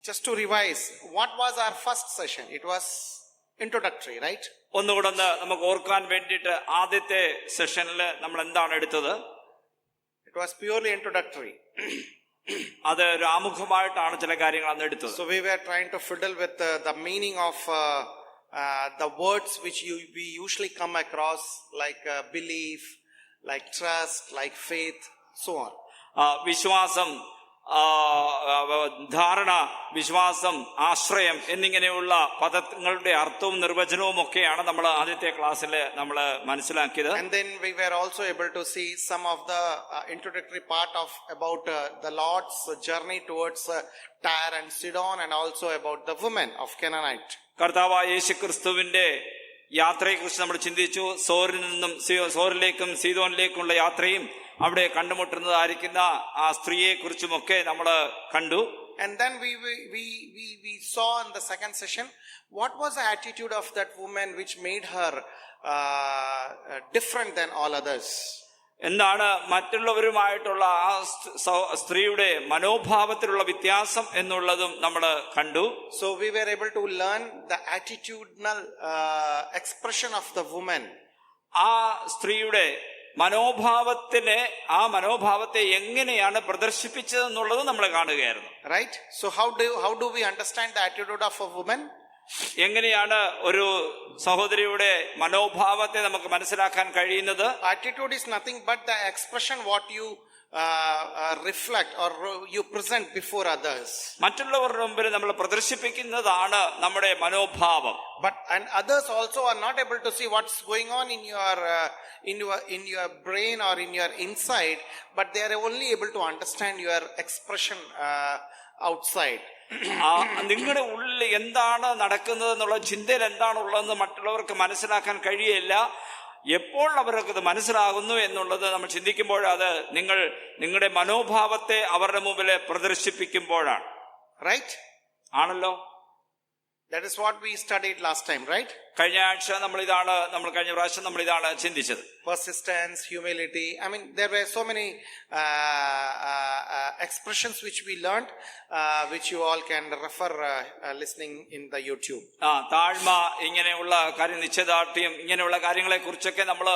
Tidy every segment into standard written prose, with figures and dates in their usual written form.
just to revise, what was our first session? It was introductory, right? ഒന്നുകൂടെ നമുക്ക് ഓർക്കാൻ വേണ്ടിയിട്ട് ആദ്യത്തെ സെഷനിൽ നമ്മൾ എന്താണ് എടുത്തത്? It was purely introductory. അത് ഒരു ആമുഖമായിട്ടാണ് ചില കാര്യങ്ങൾ അന്ന് എടുത്തത്. So we were trying to fiddle with the meaning of the words which we usually come across, like belief, like trust, like faith, so on. വിശ്വാസം, ധാരണ, വിശ്വാസം, ആശ്രയം എന്നിങ്ങനെയുള്ള പദങ്ങളുടെ അർത്ഥവും നിർവചനവും ഒക്കെയാണ് നമ്മൾ ആദ്യത്തെ ക്ലാസ്സിൽ നമ്മൾ മനസ്സിലാക്കിയത്. And then we were also able to see some of the introductory part of about the Lord's journey towards Tyre and Sidon, and also about the women of Canaanite. കർത്താവായ യേശുക്രിസ്തുവിന്റെ യാത്രയെ കുറിച്ച് നമ്മൾ ചിന്തിച്ചു. സോറിലേക്കും സീദോനിലേക്കുള്ള യാത്രയും അവിടെ കണ്ടുമുട്ടുന്നതായിരിക്കുന്ന ആ സ്ത്രീയെ കുറിച്ചുമൊക്കെ നമ്മൾ കണ്ടു. And then we saw in the second session what was the attitude of that woman which made her different than all others. എന്താണ് മറ്റുള്ളവരുമായിട്ടുള്ള ആ സ്ത്രീയുടെ മനോഭാവത്തിലുള്ള വ്യത്യാസം എന്നുള്ളതും നമ്മൾ കണ്ടു. So we were able to learn the attitudinal expression of the woman. ആ സ്ത്രീയുടെ ആ മനോഭാവത്തെ എങ്ങനെയാണ് പ്രദർശിപ്പിച്ചതെന്നുള്ളത് നമ്മൾ കാണുകയായിരുന്നു. Right? So how do we understand the attitude of a woman? എങ്ങനെയാണ് ഒരു സഹോദരിയുടെ മനോഭാവത്തെ നമുക്ക് മനസ്സിലാക്കാൻ കഴിയുന്നത്? Attitude is nothing but the expression what you reflect or you present before others. മറ്റുള്ളവരുടെ മുമ്പിൽ നമ്മൾ പ്രദർശിപ്പിക്കുന്നതാണ് നമ്മുടെ മനോഭാവം. And others also are not able to see what's going on in your brain or in your inside, but they are only able to understand your expression outside. നിങ്ങളുടെ ഉള്ളിൽ എന്താണ് നടക്കുന്നത് എന്നുള്ള ചിന്തയിൽ എന്താണുള്ളതെന്ന് മറ്റുള്ളവർക്ക് മനസ്സിലാക്കാൻ കഴിയില്ല. എപ്പോൾ അവർക്കത് മനസ്സിലാകുന്നു എന്നുള്ളത് നമ്മൾ ചിന്തിക്കുമ്പോൾ അത് നിങ്ങളുടെ മനോഭാവത്തെ അവരുടെ മുമ്പിൽ പ്രദർശിപ്പിക്കുമ്പോഴാണ്. റൈറ്റ്? ആണല്ലോ. That is what we studied last time, right? കഴിഞ്ഞ പ്രാവശ്യം നമ്മൾ ഇതാണ് ചിന്തിച്ചത്. Persistence, humility. I mean, there were so many expressions which we learned, which you all can refer listening in the YouTube. താഴ്മ, ഇങ്ങനെയുള്ള കാര്യം, നിശ്ചയദാർഢ്യം, ഇങ്ങനെയുള്ള കാര്യങ്ങളെ കുറിച്ചൊക്കെ നമ്മൾ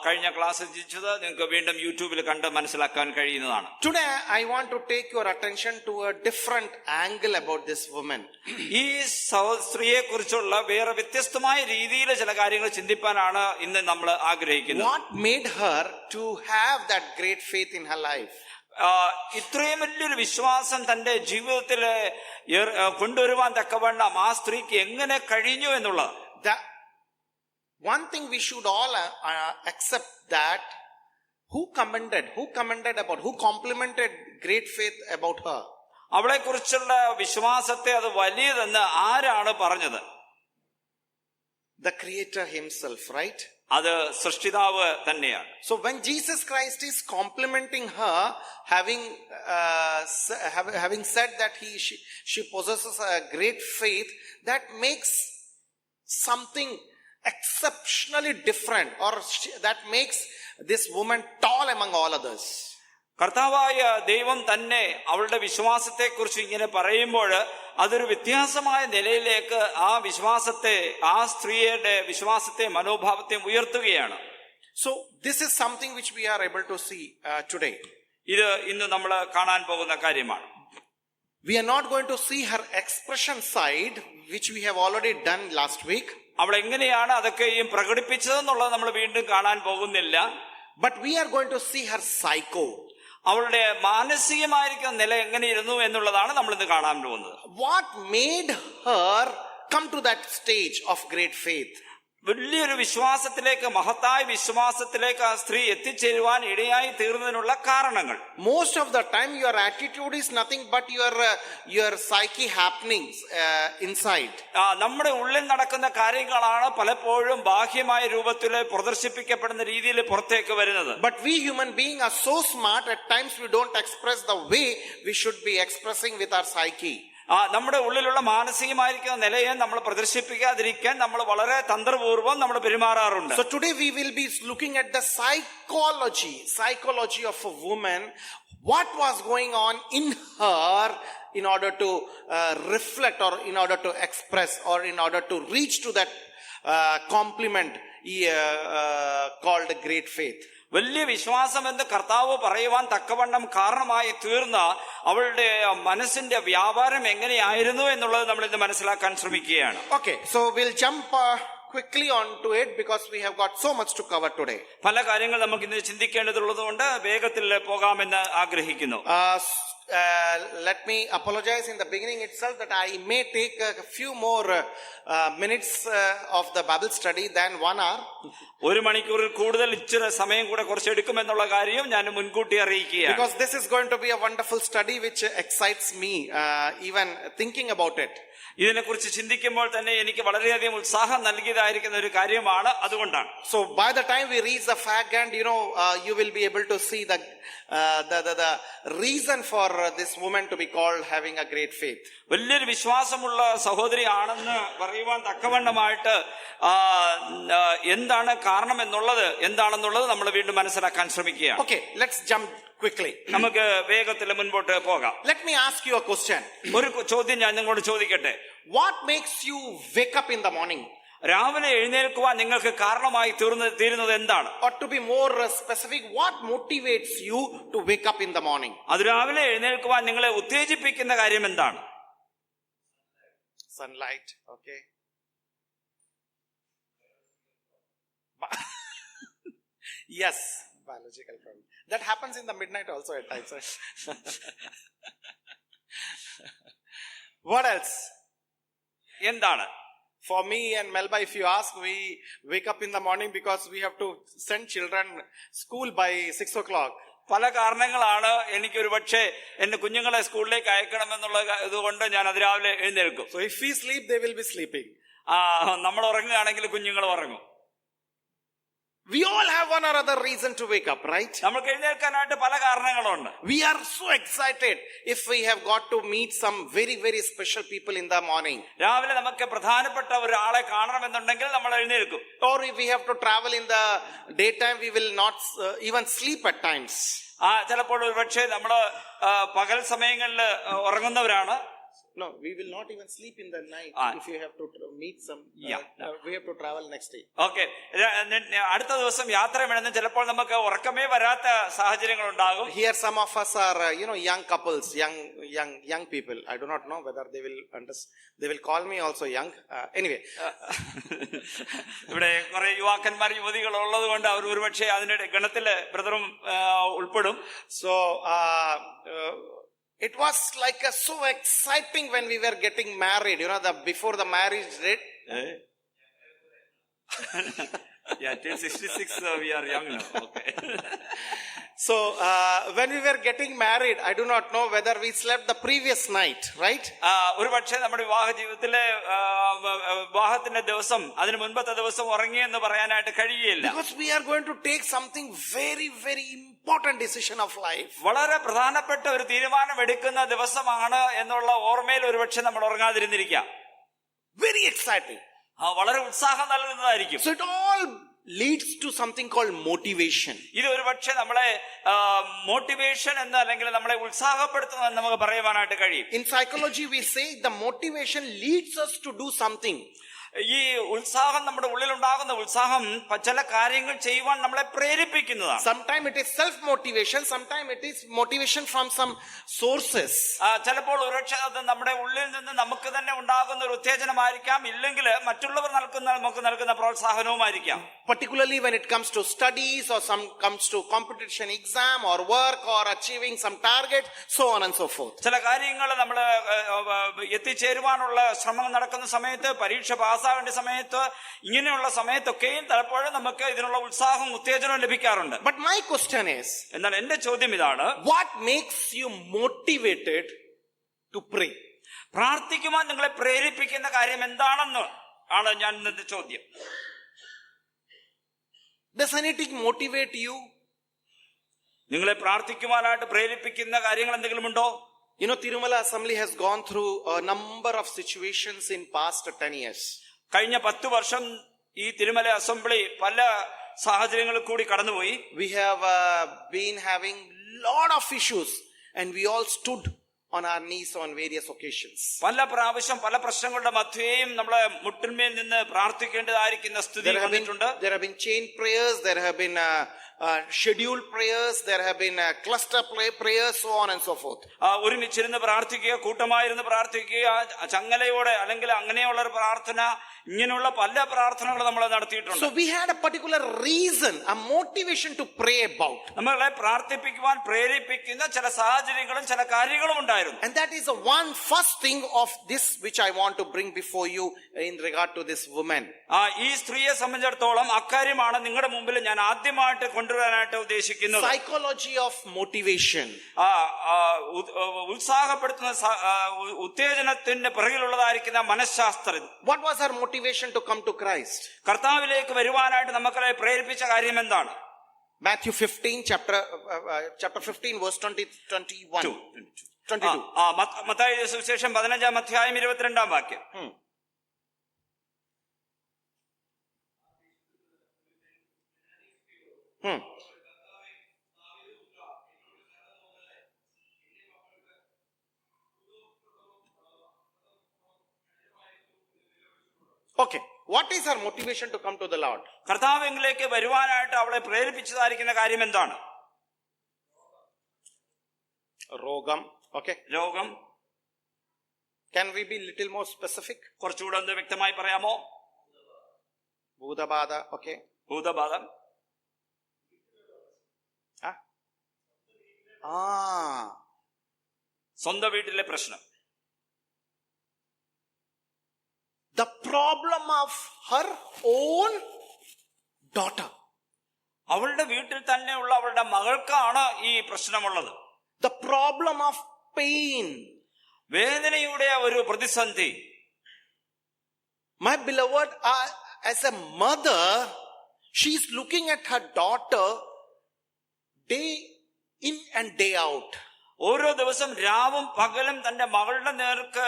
കഴിഞ്ഞ ക്ലാസ് ചിന്തിച്ചത് നിങ്ങൾക്ക് വീണ്ടും യൂട്യൂബിൽ കണ്ട് മനസ്സിലാക്കാൻ കഴിയുന്നതാണ്. Today I want to take your attention to a different angle about this woman. ഈ സ്ത്രീയെ കുറിച്ചുള്ള വേറെ വ്യത്യസ്തമായ രീതിയിൽ ചില കാര്യങ്ങൾ ചിന്തിപ്പാനാണ് ഇന്ന് നമ്മൾ ആഗ്രഹിക്കുന്നത്. What made her to have that great faith in her life? ഇത്രയും വലിയൊരു വിശ്വാസം തന്റെ ജീവിതത്തിൽ കൊണ്ടുവരുവാൻ തക്കവണ്ണം ആ സ്ത്രീക്ക് എങ്ങനെ കഴിഞ്ഞു എന്നുള്ളത്. One thing we should all accept that who complimented great faith about her? അവളെ കുറിച്ചുള്ള വിശ്വാസത്തെ അത് വലിയതെന്ന് ആരാണ് പറഞ്ഞത്? The Creator himself, right? അത് സൃഷ്ടിതാവ് തന്നെയാണ്. So when Jesus Christ is complimenting her, having said that she possesses a great faith, that makes something exceptionally different, or that makes this woman tall among all others. കർത്താവായ ദൈവം തന്നെ അവളുടെ വിശ്വാസത്തെ കുറിച്ച് ഇങ്ങനെ പറയുമ്പോൾ അതൊരു വ്യത്യാസമായ നിലയിലേക്ക് ആ സ്ത്രീയുടെ വിശ്വാസത്തെ, മനോഭാവത്തെ ഉയർത്തുകയാണ്. So this is something which we are able to see today. ഇത് ഇന്ന് നമ്മൾ കാണാൻ പോകുന്ന കാര്യമാണ്. We are not going to see her expression side, which we have already done last week. അവൾ എങ്ങനെയാണ് അതൊക്കെയും പ്രകടിപ്പിച്ചതെന്നുള്ളത് നമ്മൾ വീണ്ടും കാണാൻ പോകുന്നില്ല. But we are going to see her psycho. അവളുടെ മാനസികമായിരിക്കുന്ന നില എങ്ങനെയിരുന്നു എന്നുള്ളതാണ് നമ്മൾ ഇന്ന് കാണാൻ പോകുന്നത്. What made her come to that stage of great faith? വലിയൊരു വിശ്വാസത്തിലേക്ക്, മഹത്തായ വിശ്വാസത്തിലേക്ക് ആ സ്ത്രീ എത്തിച്ചേരുവാൻ ഇടയായി തീർന്നതിനുള്ള കാരണങ്ങൾ. Most of the time your attitude is nothing but your psyche happenings inside. നമ്മുടെ ഉള്ളിൽ നടക്കുന്ന കാര്യങ്ങളാണ് പലപ്പോഴും ബാഹ്യമായ രൂപത്തിൽ പ്രദർശിപ്പിക്കപ്പെടുന്ന രീതിയിൽ പുറത്തേക്ക് വരുന്നത്. But we human beings are so smart, at times we don't express the way we should be expressing with our psyche. നമ്മുടെ ഉള്ളിലുള്ള മാനസികമായിരിക്കുന്ന നിലയെ നമ്മൾ പ്രദർശിപ്പിക്കാതിരിക്കാൻ നമ്മൾ വളരെ തന്ത്രപൂർവ്വം നമ്മൾ പെരുമാറാറുണ്ട്. So today we will be looking at the psychology of a woman. What was going on in her in order to reflect, or in order to express, or in order to reach to that compliment called great faith. വലിയ വിശ്വാസം എന്ന് കർത്താവ് പറയുവാൻ തക്കവണ്ണം കാരണമായി തീർന്ന അവളുടെ മനസ്സിന്റെ വ്യാപാരം എങ്ങനെയായിരുന്നു എന്നുള്ളത് നമ്മൾ ഇന്ന് മനസ്സിലാക്കാൻ ശ്രമിക്കുകയാണ്. Okay, so we'll jump quickly on to it because we have got so much to cover today. പല കാര്യങ്ങൾ നമുക്ക് ഇന്ന് ചിന്തിക്കേണ്ടതുള്ളത് കൊണ്ട് വേഗത്തിൽ പോകാമെന്ന് ആഗ്രഹിക്കുന്നു. Let me apologize in the beginning itself that I may take a few more minutes of the Bible study than 1 hour. ഒരു മണിക്കൂറിൽ കൂടുതൽ ഇച്ചിരി സമയം കൂടെ കുറച്ച് എടുക്കുമെന്നുള്ള കാര്യം ഞാൻ മുൻകൂട്ടി അറിയിക്കുകയാണ്. Because this is going to be a wonderful study which excites me even thinking about it. ഇതിനെക്കുറിച്ച് ചിന്തിക്കുമ്പോൾ തന്നെ എനിക്ക് വളരെയധികം ഉത്സാഹം നൽകിയതായിരിക്കുന്ന ഒരു കാര്യമാണ്. അതുകൊണ്ടാണ്. So by the time we reach the fact and you will be able to see the reason for this woman to be called having a great faith. വലിയൊരു വിശ്വാസമുള്ള സഹോദരിയാണെന്ന് പറയുവാൻ തക്കവണ്ണമായിട്ട് എന്താണ് കാരണം എന്താണെന്നുള്ളത് നമ്മൾ വീണ്ടും മനസ്സിലാക്കാൻ ശ്രമിക്കുകയാണ്. Okay, let's jump quickly. നമുക്ക് വേഗത്തിൽ മുൻപോട്ട് പോകാം. Let me ask you a question. ഒരു ചോദ്യം ഞാൻ നിങ്ങളോട് ചോദിക്കട്ടെ. What makes you wake up in the morning? രാവിലെ എഴുന്നേൽക്കുവാൻ നിങ്ങൾക്ക് കാരണമായി തീരുന്നത് എന്താണ്? Or to be more specific, what motivates you to wake up in the morning? അത് രാവിലെ എഴുന്നേൽക്കുവാൻ നിങ്ങളെ ഉത്തേജിപ്പിക്കുന്ന കാര്യം എന്താണ്? Sunlight, okay. Yes, biological problem. That happens in the midnight also at times. What else? എന്താണ്? For me and Melba, if you ask, we wake up in the morning because we have to send children school by 6 o'clock. പല കാരണങ്ങളാണ്. എനിക്കൊരു പക്ഷേ എന്റെ കുഞ്ഞുങ്ങളെ സ്കൂളിലേക്ക് അയക്കണമെന്നുള്ള ഇതുകൊണ്ട് ഞാൻ അതിരാവിലെ എഴുന്നേൽക്കും. So if we sleep, they will be sleeping. നമ്മൾ ഉറങ്ങുകയാണെങ്കിൽ കുഞ്ഞുങ്ങൾ ഉറങ്ങും. We all have one or other reason to wake up, right? നമുക്ക് എഴുന്നേൽക്കാനായിട്ട് പല കാരണങ്ങളുണ്ട്. We are so excited if we have got to meet some very, very special people in the morning. രാവിലെ നമുക്ക് പ്രധാനപ്പെട്ട ഒരാളെ കാണണമെന്നുണ്ടെങ്കിൽ നമ്മൾ എഴുന്നേൽക്കും. Or if we have to travel in the daytime, we will not even sleep at times. ചിലപ്പോൾ ഒരു പക്ഷേ നമ്മള് പകൽ സമയങ്ങളിൽ ഉറങ്ങുന്നവരാണ്. No, we will not even sleep in the night if you have to meet some. We have to travel next day. Okay. അടുത്ത ദിവസം യാത്ര വേണമെന്ന് ചിലപ്പോൾ നമുക്ക് ഉറക്കമേ വരാത്ത സാഹചര്യങ്ങൾ ഉണ്ടാകും. Here some of us are young couples, young people. I do not know whether they will understand. They will call me also young. Anyway. ഇവിടെ കുറെ യുവാക്കന്മാർ യുവതികൾ ഉള്ളത് കൊണ്ട് അവർ ഒരുപക്ഷെ അതിന്റെ ഗണത്തില് ബ്രദറും ഉൾപ്പെടും. So it was like so exciting when we were getting married, before the marriage date. Yeah, till 66 we are young now. Okay. So when we were getting married, I do not know whether we slept the previous night, right? ഒരു പക്ഷേ നമ്മുടെ വിവാഹ ജീവിതത്തിലെ വിവാഹത്തിന്റെ ദിവസം അതിന് മുൻപത്തെ ദിവസം ഉറങ്ങിയെന്ന് പറയാനായിട്ട് കഴിയില്ല. Because we are going to take something very, very important decision of life. വളരെ പ്രധാനപ്പെട്ട ഒരു തീരുമാനം എടുക്കുന്ന ദിവസമാണ് എന്നുള്ള ഓർമ്മയിൽ ഒരുപക്ഷെ നമ്മൾ ഉറങ്ങാതിരുന്നിരിക്കാം. Very exciting. വളരെ ഉത്സാഹം നൽകുന്നതായിരിക്കും. So it all leads to something called motivation. ഇത് ഒരു പക്ഷെ നമ്മളെ മോട്ടിവേഷൻ എന്ന് അല്ലെങ്കിൽ നമ്മളെ ഉത്സാഹപ്പെടുത്തുന്നത് നമുക്ക് പറയുവാനായിട്ട് കഴിയും. In psychology we say the motivation leads us to do something. ഈ ഉത്സാഹം നമ്മുടെ ഉള്ളിലുണ്ടാകുന്ന ഉത്സാഹം ചില കാര്യങ്ങൾ ചെയ്യുവാൻ നമ്മളെ പ്രേരിപ്പിക്കുന്നതാണ്. Sometimes it is self motivation, sometimes it is motivation from some sources. ചിലപ്പോൾ ഒരുപക്ഷെ അത് നമ്മുടെ ഉള്ളിൽ നിന്ന് നമുക്ക് തന്നെ ഉണ്ടാകുന്ന ഒരു ഉത്തേജനമായിരിക്കാം, ഇല്ലെങ്കിൽ മറ്റുള്ളവർ നമുക്ക് നൽകുന്ന പ്രോത്സാഹനവുമായിരിക്കാം. Particularly when it comes to studies or some comes to competition exam or work or achieving some target, so on and so forth. ചില കാര്യങ്ങൾ നമ്മൾ എത്തിച്ചേരുവാനുള്ള ശ്രമം നടക്കുന്ന സമയത്ത്, പരീക്ഷ പാസ്സാവേണ്ട സമയത്ത്, ഇങ്ങനെയുള്ള സമയത്തൊക്കെയും പലപ്പോഴും നമുക്ക് ഇതിനുള്ള ഉത്സാഹവും ഉത്തേജനവും ലഭിക്കാറുണ്ട്. But my question is, എന്നാൽ എന്റെ ചോദ്യം ഇതാണ്, what makes you motivated to pray? പ്രാർത്ഥിക്കുവാൻ നിങ്ങളെ പ്രേരിപ്പിക്കുന്ന കാര്യം എന്താണെന്ന് ആണ് ഞാൻ ഇന്നത്തെ ചോദ്യം. Does anything motivate you? നിങ്ങളെ പ്രാർത്ഥിക്കുവാനായിട്ട് പ്രേരിപ്പിക്കുന്ന കാര്യങ്ങൾ എന്തെങ്കിലും ഉണ്ടോ? Tirumala Assembly has gone through a number of situations in past 10 years. കഴിഞ്ഞ 10 വർഷം ഈ തിരുമല അസംബ്ലി പല സാഹചര്യങ്ങളിൽ കൂടി കടന്നുപോയി. We have been having lot of issues and we all stood on our knees on various occasions. പല പ്രാവശ്യം പല പ്രശ്നങ്ങളുടെ മധ്യേയും നമ്മളെ മുട്ടിന്മേൽ നിന്ന് പ്രാർത്ഥിക്കേണ്ടതായിരിക്കുന്ന സ്ഥിതി വന്നിട്ടുണ്ട്. There have been chain prayers, there have been scheduled prayers, there have been cluster prayers, so on and so forth. ഒരുമിച്ചിരുന്ന് പ്രാർത്ഥിക്കുക, കൂട്ടമായിരുന്ന് പ്രാർത്ഥിക്കുക, ചങ്ങലയോടെ അല്ലെങ്കിൽ അങ്ങനെയുള്ള ഒരു പ്രാർത്ഥന, ഇങ്ങനെയുള്ള പല പ്രാർത്ഥനകൾ നമ്മൾ നടത്തിയിട്ടുണ്ട്. So we had a particular reason, a motivation to pray about. നമ്മളെ പ്രാർത്ഥിപ്പിക്കുവാൻ പ്രേരിപ്പിക്കുന്ന ചില സാഹചര്യങ്ങളും ചില കാര്യങ്ങളും ഉണ്ടായിരുന്നു. And that is the one first thing of this which I want to bring before you in regard to this woman. ഈ സ്ത്രീയെ സംബന്ധിച്ചിടത്തോളം അക്കാര്യമാണ് നിങ്ങളുടെ മുമ്പിൽ ഞാൻ ആദ്യമായിട്ട് കൊണ്ടുവരാനായിട്ട് ഉദ്ദേശിക്കുന്നത്. Psychology of motivation. ഉത്സാഹപ്പെടുത്തുന്ന ഉത്തേജനത്തിന്റെ പിറകിലുള്ളതായിരിക്കുന്ന മനഃശാസ്ത്രം. What was her motivation to come to Christ? കർത്താവിലേക്ക് വരുവാനായിട്ട് നമുക്കളെ പ്രേരിപ്പിച്ച കാര്യം എന്താണ്? Matthew 15, chapter 15, verse 22. മത്തായി സുവിശേഷം 15-ാം അധ്യായം 22-ാം വാക്യം. Okay. What is her motivation to come to the Lord? കർത്താവിലേക്ക് വരുവാനായിട്ട് അവളെ പ്രേരിപ്പിച്ചതായിരിക്കുന്ന കാര്യം എന്താണ്? Rogam. Okay. രോഗം. Can we be little more specific? കുറച്ചുകൂടെ ഒന്ന് വ്യക്തമായി പറയാമോ? Bhudabada. Okay. ഭൂതബാധ. സ്വന്തം വീട്ടിലെ പ്രശ്നം. The problem of her own daughter. അവളുടെ വീട്ടിൽ തന്നെയുള്ള അവളുടെ മകൾക്കാണ് ഈ പ്രശ്നമുള്ളത്. The problem of pain. വേദനയുടെ ഒരു പ്രതിസന്ധി. My beloved, as a mother, she is looking at her daughter day in and day out. ഓരോ ദിവസം രാവും പകലും തന്റെ മകളുടെ നേർക്ക്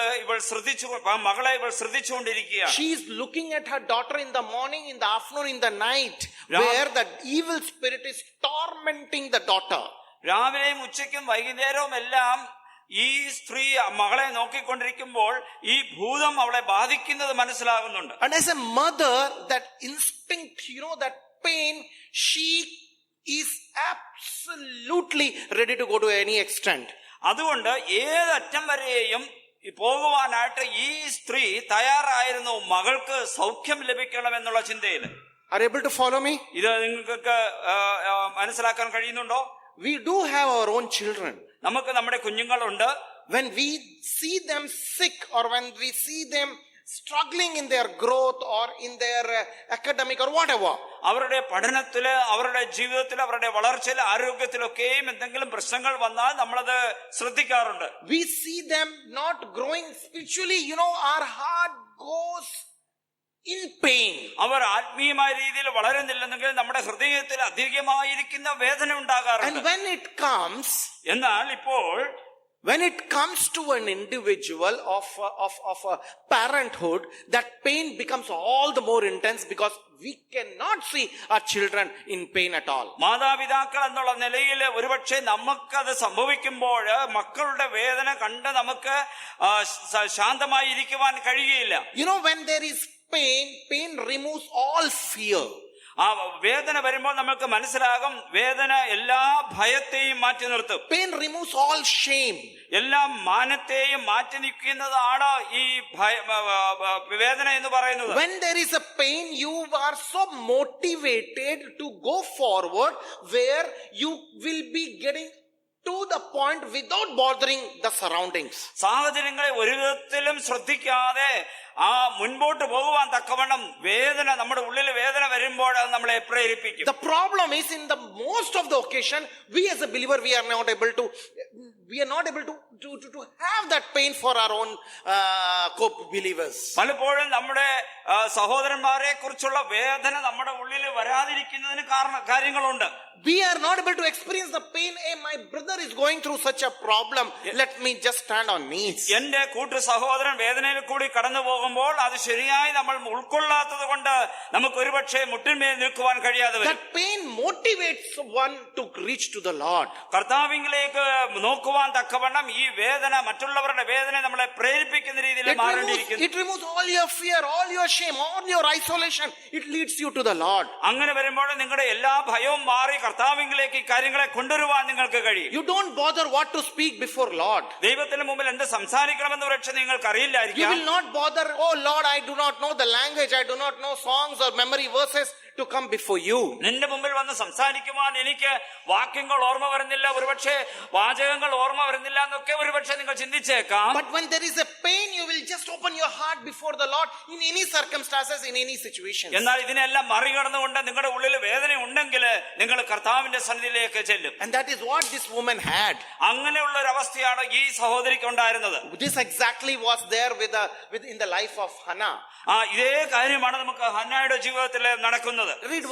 മകളെ ഇവൾ ശ്രദ്ധിച്ചുകൊണ്ടിരിക്കുകയാണ്. She is looking at her daughter in the morning, in the afternoon, in the night, where the evil spirit is tormenting the daughter. രാവിലെയും ഉച്ചയ്ക്കും വൈകുന്നേരവും എല്ലാം ഈ സ്ത്രീ മകളെ നോക്കിക്കൊണ്ടിരിക്കുമ്പോൾ ഈ ഭൂതം അവളെ ബാധിക്കുന്നത് മനസ്സിലാകുന്നുണ്ട്. And as a mother, that instinct, that pain, she is absolutely ready to go to any extent. അതുകൊണ്ട് ഏതറ്റം വരെയും പോകുവാനായിട്ട് ഈ സ്ത്രീ തയ്യാറായിരുന്നു, മകൾക്ക് സൗഖ്യം ലഭിക്കണം എന്നുള്ള ചിന്തയിൽ. Are you able to follow me? ഇത് നിങ്ങൾക്ക് മനസ്സിലാക്കാൻ കഴിയുന്നുണ്ടോ? We do have our own children. നമുക്ക് നമ്മുടെ കുഞ്ഞുങ്ങളുണ്ട്. When we see them sick or when we see them struggling in their growth or in their academic or whatever, അവരുടെ പഠനത്തില്, അവരുടെ ജീവിതത്തിൽ, അവരുടെ വളർച്ചയിൽ, ആരോഗ്യത്തിലൊക്കെയും എന്തെങ്കിലും പ്രശ്നങ്ങൾ വന്നാൽ നമ്മളത് ശ്രദ്ധിക്കാറുണ്ട്. We see them not growing spiritually, our heart goes in pain. അവർ ആത്മീയമായ രീതിയിൽ വളരുന്നില്ലെന്നെങ്കിൽ നമ്മുടെ ഹൃദയത്തിൽ അധികമായിരിക്കുന്ന വേദന ഉണ്ടാകാറുണ്ട്. And when it comes, എന്നാൽ ഇപ്പോൾ when it comes to an individual of a parenthood, that pain becomes all the more intense because we cannot see our children in pain at all. മാതാപിതാക്കൾ എന്നുള്ള നിലയിൽ ഒരുപക്ഷെ നമുക്കത് സംഭവിക്കുമ്പോൾ മക്കളുടെ വേദന കണ്ട് നമുക്ക് ശാന്തമായി ഇരിക്കുവാൻ കഴിയുകയില്ല. When there is pain removes all fear. ആ വേദന വരുമ്പോൾ നമുക്ക് മനസ്സിലാകും, വേദന എല്ലാ ഭയത്തെയും മാറ്റി നിർത്തും. Pain removes all shame. എല്ലാ മാനത്തെയും മാറ്റി നിൽക്കുന്നതാണ് ഈ വേദന എന്ന് പറയുന്നത്. When there is a pain, you are so motivated to go forward, where you will be getting to the point without bothering the surroundings. സാഹചര്യങ്ങളെ ഒരു വിധത്തിലും ശ്രദ്ധിക്കാതെ മുൻപോട്ട് പോകുവാൻ തക്കവണ്ണം വേദന, നമ്മുടെ ഉള്ളിൽ വേദന വരുമ്പോൾ അത് നമ്മളെ പ്രേരിപ്പിക്കും. The problem is, in the most of the occasion, we as a believer, we are not able to have that pain for our own co-believers. പലപ്പോഴും നമ്മുടെ സഹോദരന്മാരെ കുറിച്ചുള്ള വേദന നമ്മുടെ ഉള്ളിൽ വരാതിരിക്കുന്നതിന് കാര്യങ്ങളുണ്ട്. We are not able to experience the pain. Hey, my brother is going through such a problem. Let me just stand on knees. എന്റെ കൂട്ടു സഹോദരൻ വേദനയിൽ കൂടി കടന്നു പോകുന്നു, പോകുമ്പോൾ അത് ശരിയായി നമ്മൾ ഉൾക്കൊള്ളാത്തത് കൊണ്ട് നമുക്ക് ഒരുപക്ഷെ മുട്ടിന്മേൽ നിൽക്കുവാൻ കഴിയാതെ വരും. That pain motivates one to reach to the Lord. കർത്താവിലേക്ക് നോക്കുവാൻ തക്കവണ്ണം ഈ വേദന മറ്റുള്ളവരുടെ വേദന നമ്മളെ പ്രേരിപ്പിക്കുന്ന രീതിയിൽ മാറേണ്ടിയിരിക്കുന്നു. It removes all your fear, all your shame, all your isolation. It leads you to the Lord. അങ്ങനെ വരുമ്പോൾ നിങ്ങളുടെ എല്ലാ ഭയവും മാറി കർത്താവിലേക്ക് ഈ കാര്യങ്ങളെ കൊണ്ടുവരുവാൻ നിങ്ങൾക്ക് കഴിയും. You don't bother what to speak before Lord. ദൈവത്തിന് മുമ്പിൽ എന്ത് സംസാരിക്കണമെന്ന് പക്ഷെ നിങ്ങൾക്ക് You അറിയില്ലായിരിക്കാം. will not bother, oh Lord, I do not know the language, I do not know songs or memory verses to come before you. നിന്റെ മുമ്പിൽ വന്ന് സംസാരിക്കുവാൻ എനിക്ക് വാക്യങ്ങൾ ഓർമ്മ വരുന്നില്ല, ഒരുപക്ഷെ വാചകങ്ങൾ ഓർമ്മ വരുന്നില്ല എന്നൊക്കെ ഒരുപക്ഷെ നിങ്ങൾ ചിന്തിച്ചേക്കാം. But when there is a pain, you will just open your heart before the Lord in any circumstances, in any situation. എന്നാൽ ഇതിനെല്ലാം മറികടന്നുകൊണ്ട് നിങ്ങളുടെ ഉള്ളിൽ വേദന ഉണ്ടെങ്കിൽ നിങ്ങൾ കർത്താവിന്റെ സന്നിധിയിലേക്ക് ചെല്ലും. And that is what this woman had. അങ്ങനെയുള്ള ഒരു അവസ്ഥയാണ് ഈ സഹോദരിക്ക് ഉണ്ടായിരുന്നത്. This exactly was there in the life of Hannah. ഇതേ കാര്യമാണ് നമുക്ക് ഹന്നായുടെ ജീവിതത്തിൽ നടക്കുന്നത്. Read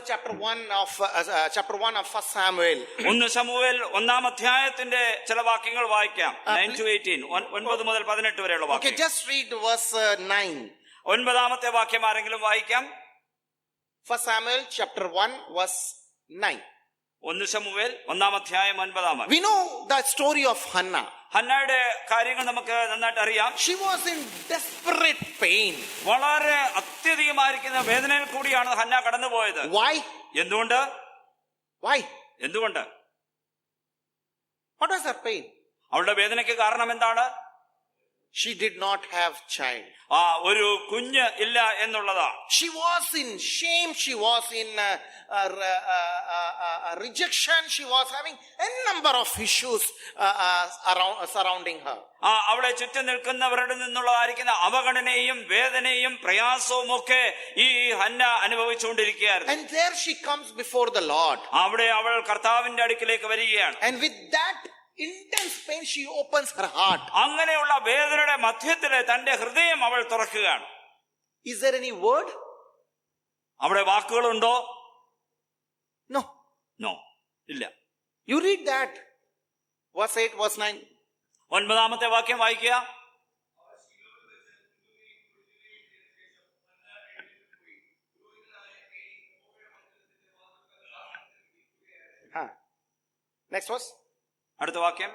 chapter 1 of 1 Samuel. 1 ശമൂവേൽ 1-ാം അധ്യായത്തിന്റെ ചില വാക്യങ്ങൾ വായിക്കാം. 9 to 18, 9 മുതൽ 18 വരെയുള്ള Okay, വാക്യം. just read verse 9. 9-ാമത്തെ വാക്യം ആരെങ്കിലും വായിക്കാം. 1 Samuel chapter 1 verse 9. 1 ശമൂവേൽ 1-ാം അധ്യായം 9-ാം വാക്യം. We know the story of Hannah. ഹന്നയുടെ കാര്യങ്ങൾ നമുക്ക് നന്നായിട്ട് അറിയാം. She was in desperate pain. വളരെ അത്യധികമായിരിക്കുന്ന വേദനയിൽ കൂടിയാണ് ഹന്ന കടന്നുപോയത്. Why? എന്തുകൊണ്ട്? Why? എന്തുകൊണ്ട്? What was her pain? അവളുടെ വേദനയ്ക്ക് കാരണം എന്താണ്? She did not have child. ഒരു കുഞ്ഞ് ഇല്ല എന്നുള്ളതാ. She was in shame. She was in rejection. She was having a number of issues surrounding her. അവളെ ചുറ്റും നിൽക്കുന്നവരുടെ നിന്നുള്ളതായിരിക്കുന്ന അവഗണനയും വേദനയും പ്രയാസവും ഒക്കെ ഈ Hannah അനുഭവിച്ചുകൊണ്ടിരിക്കുകയായിരുന്നു. And there she comes before the Lord. അവിടെ അവൾ കർത്താവിന്റെ അടുക്കിലേക്ക് വരികയാണ്. And with that intense pain, she opens her heart. അങ്ങനെയുള്ള വേദനയുടെ മധ്യത്തില് തന്റെ ഹൃദയം അവൾ തുറക്കുകയാണ്. Is there any word? അവിടെ വാക്കുകളുണ്ടോ? No. നോ, ഇല്ല. You read that. Verse 8, verse 9. 9-ാമത്തെ വാക്യം വായിക്കുക. Next verse. അടുത്ത വാക്യം.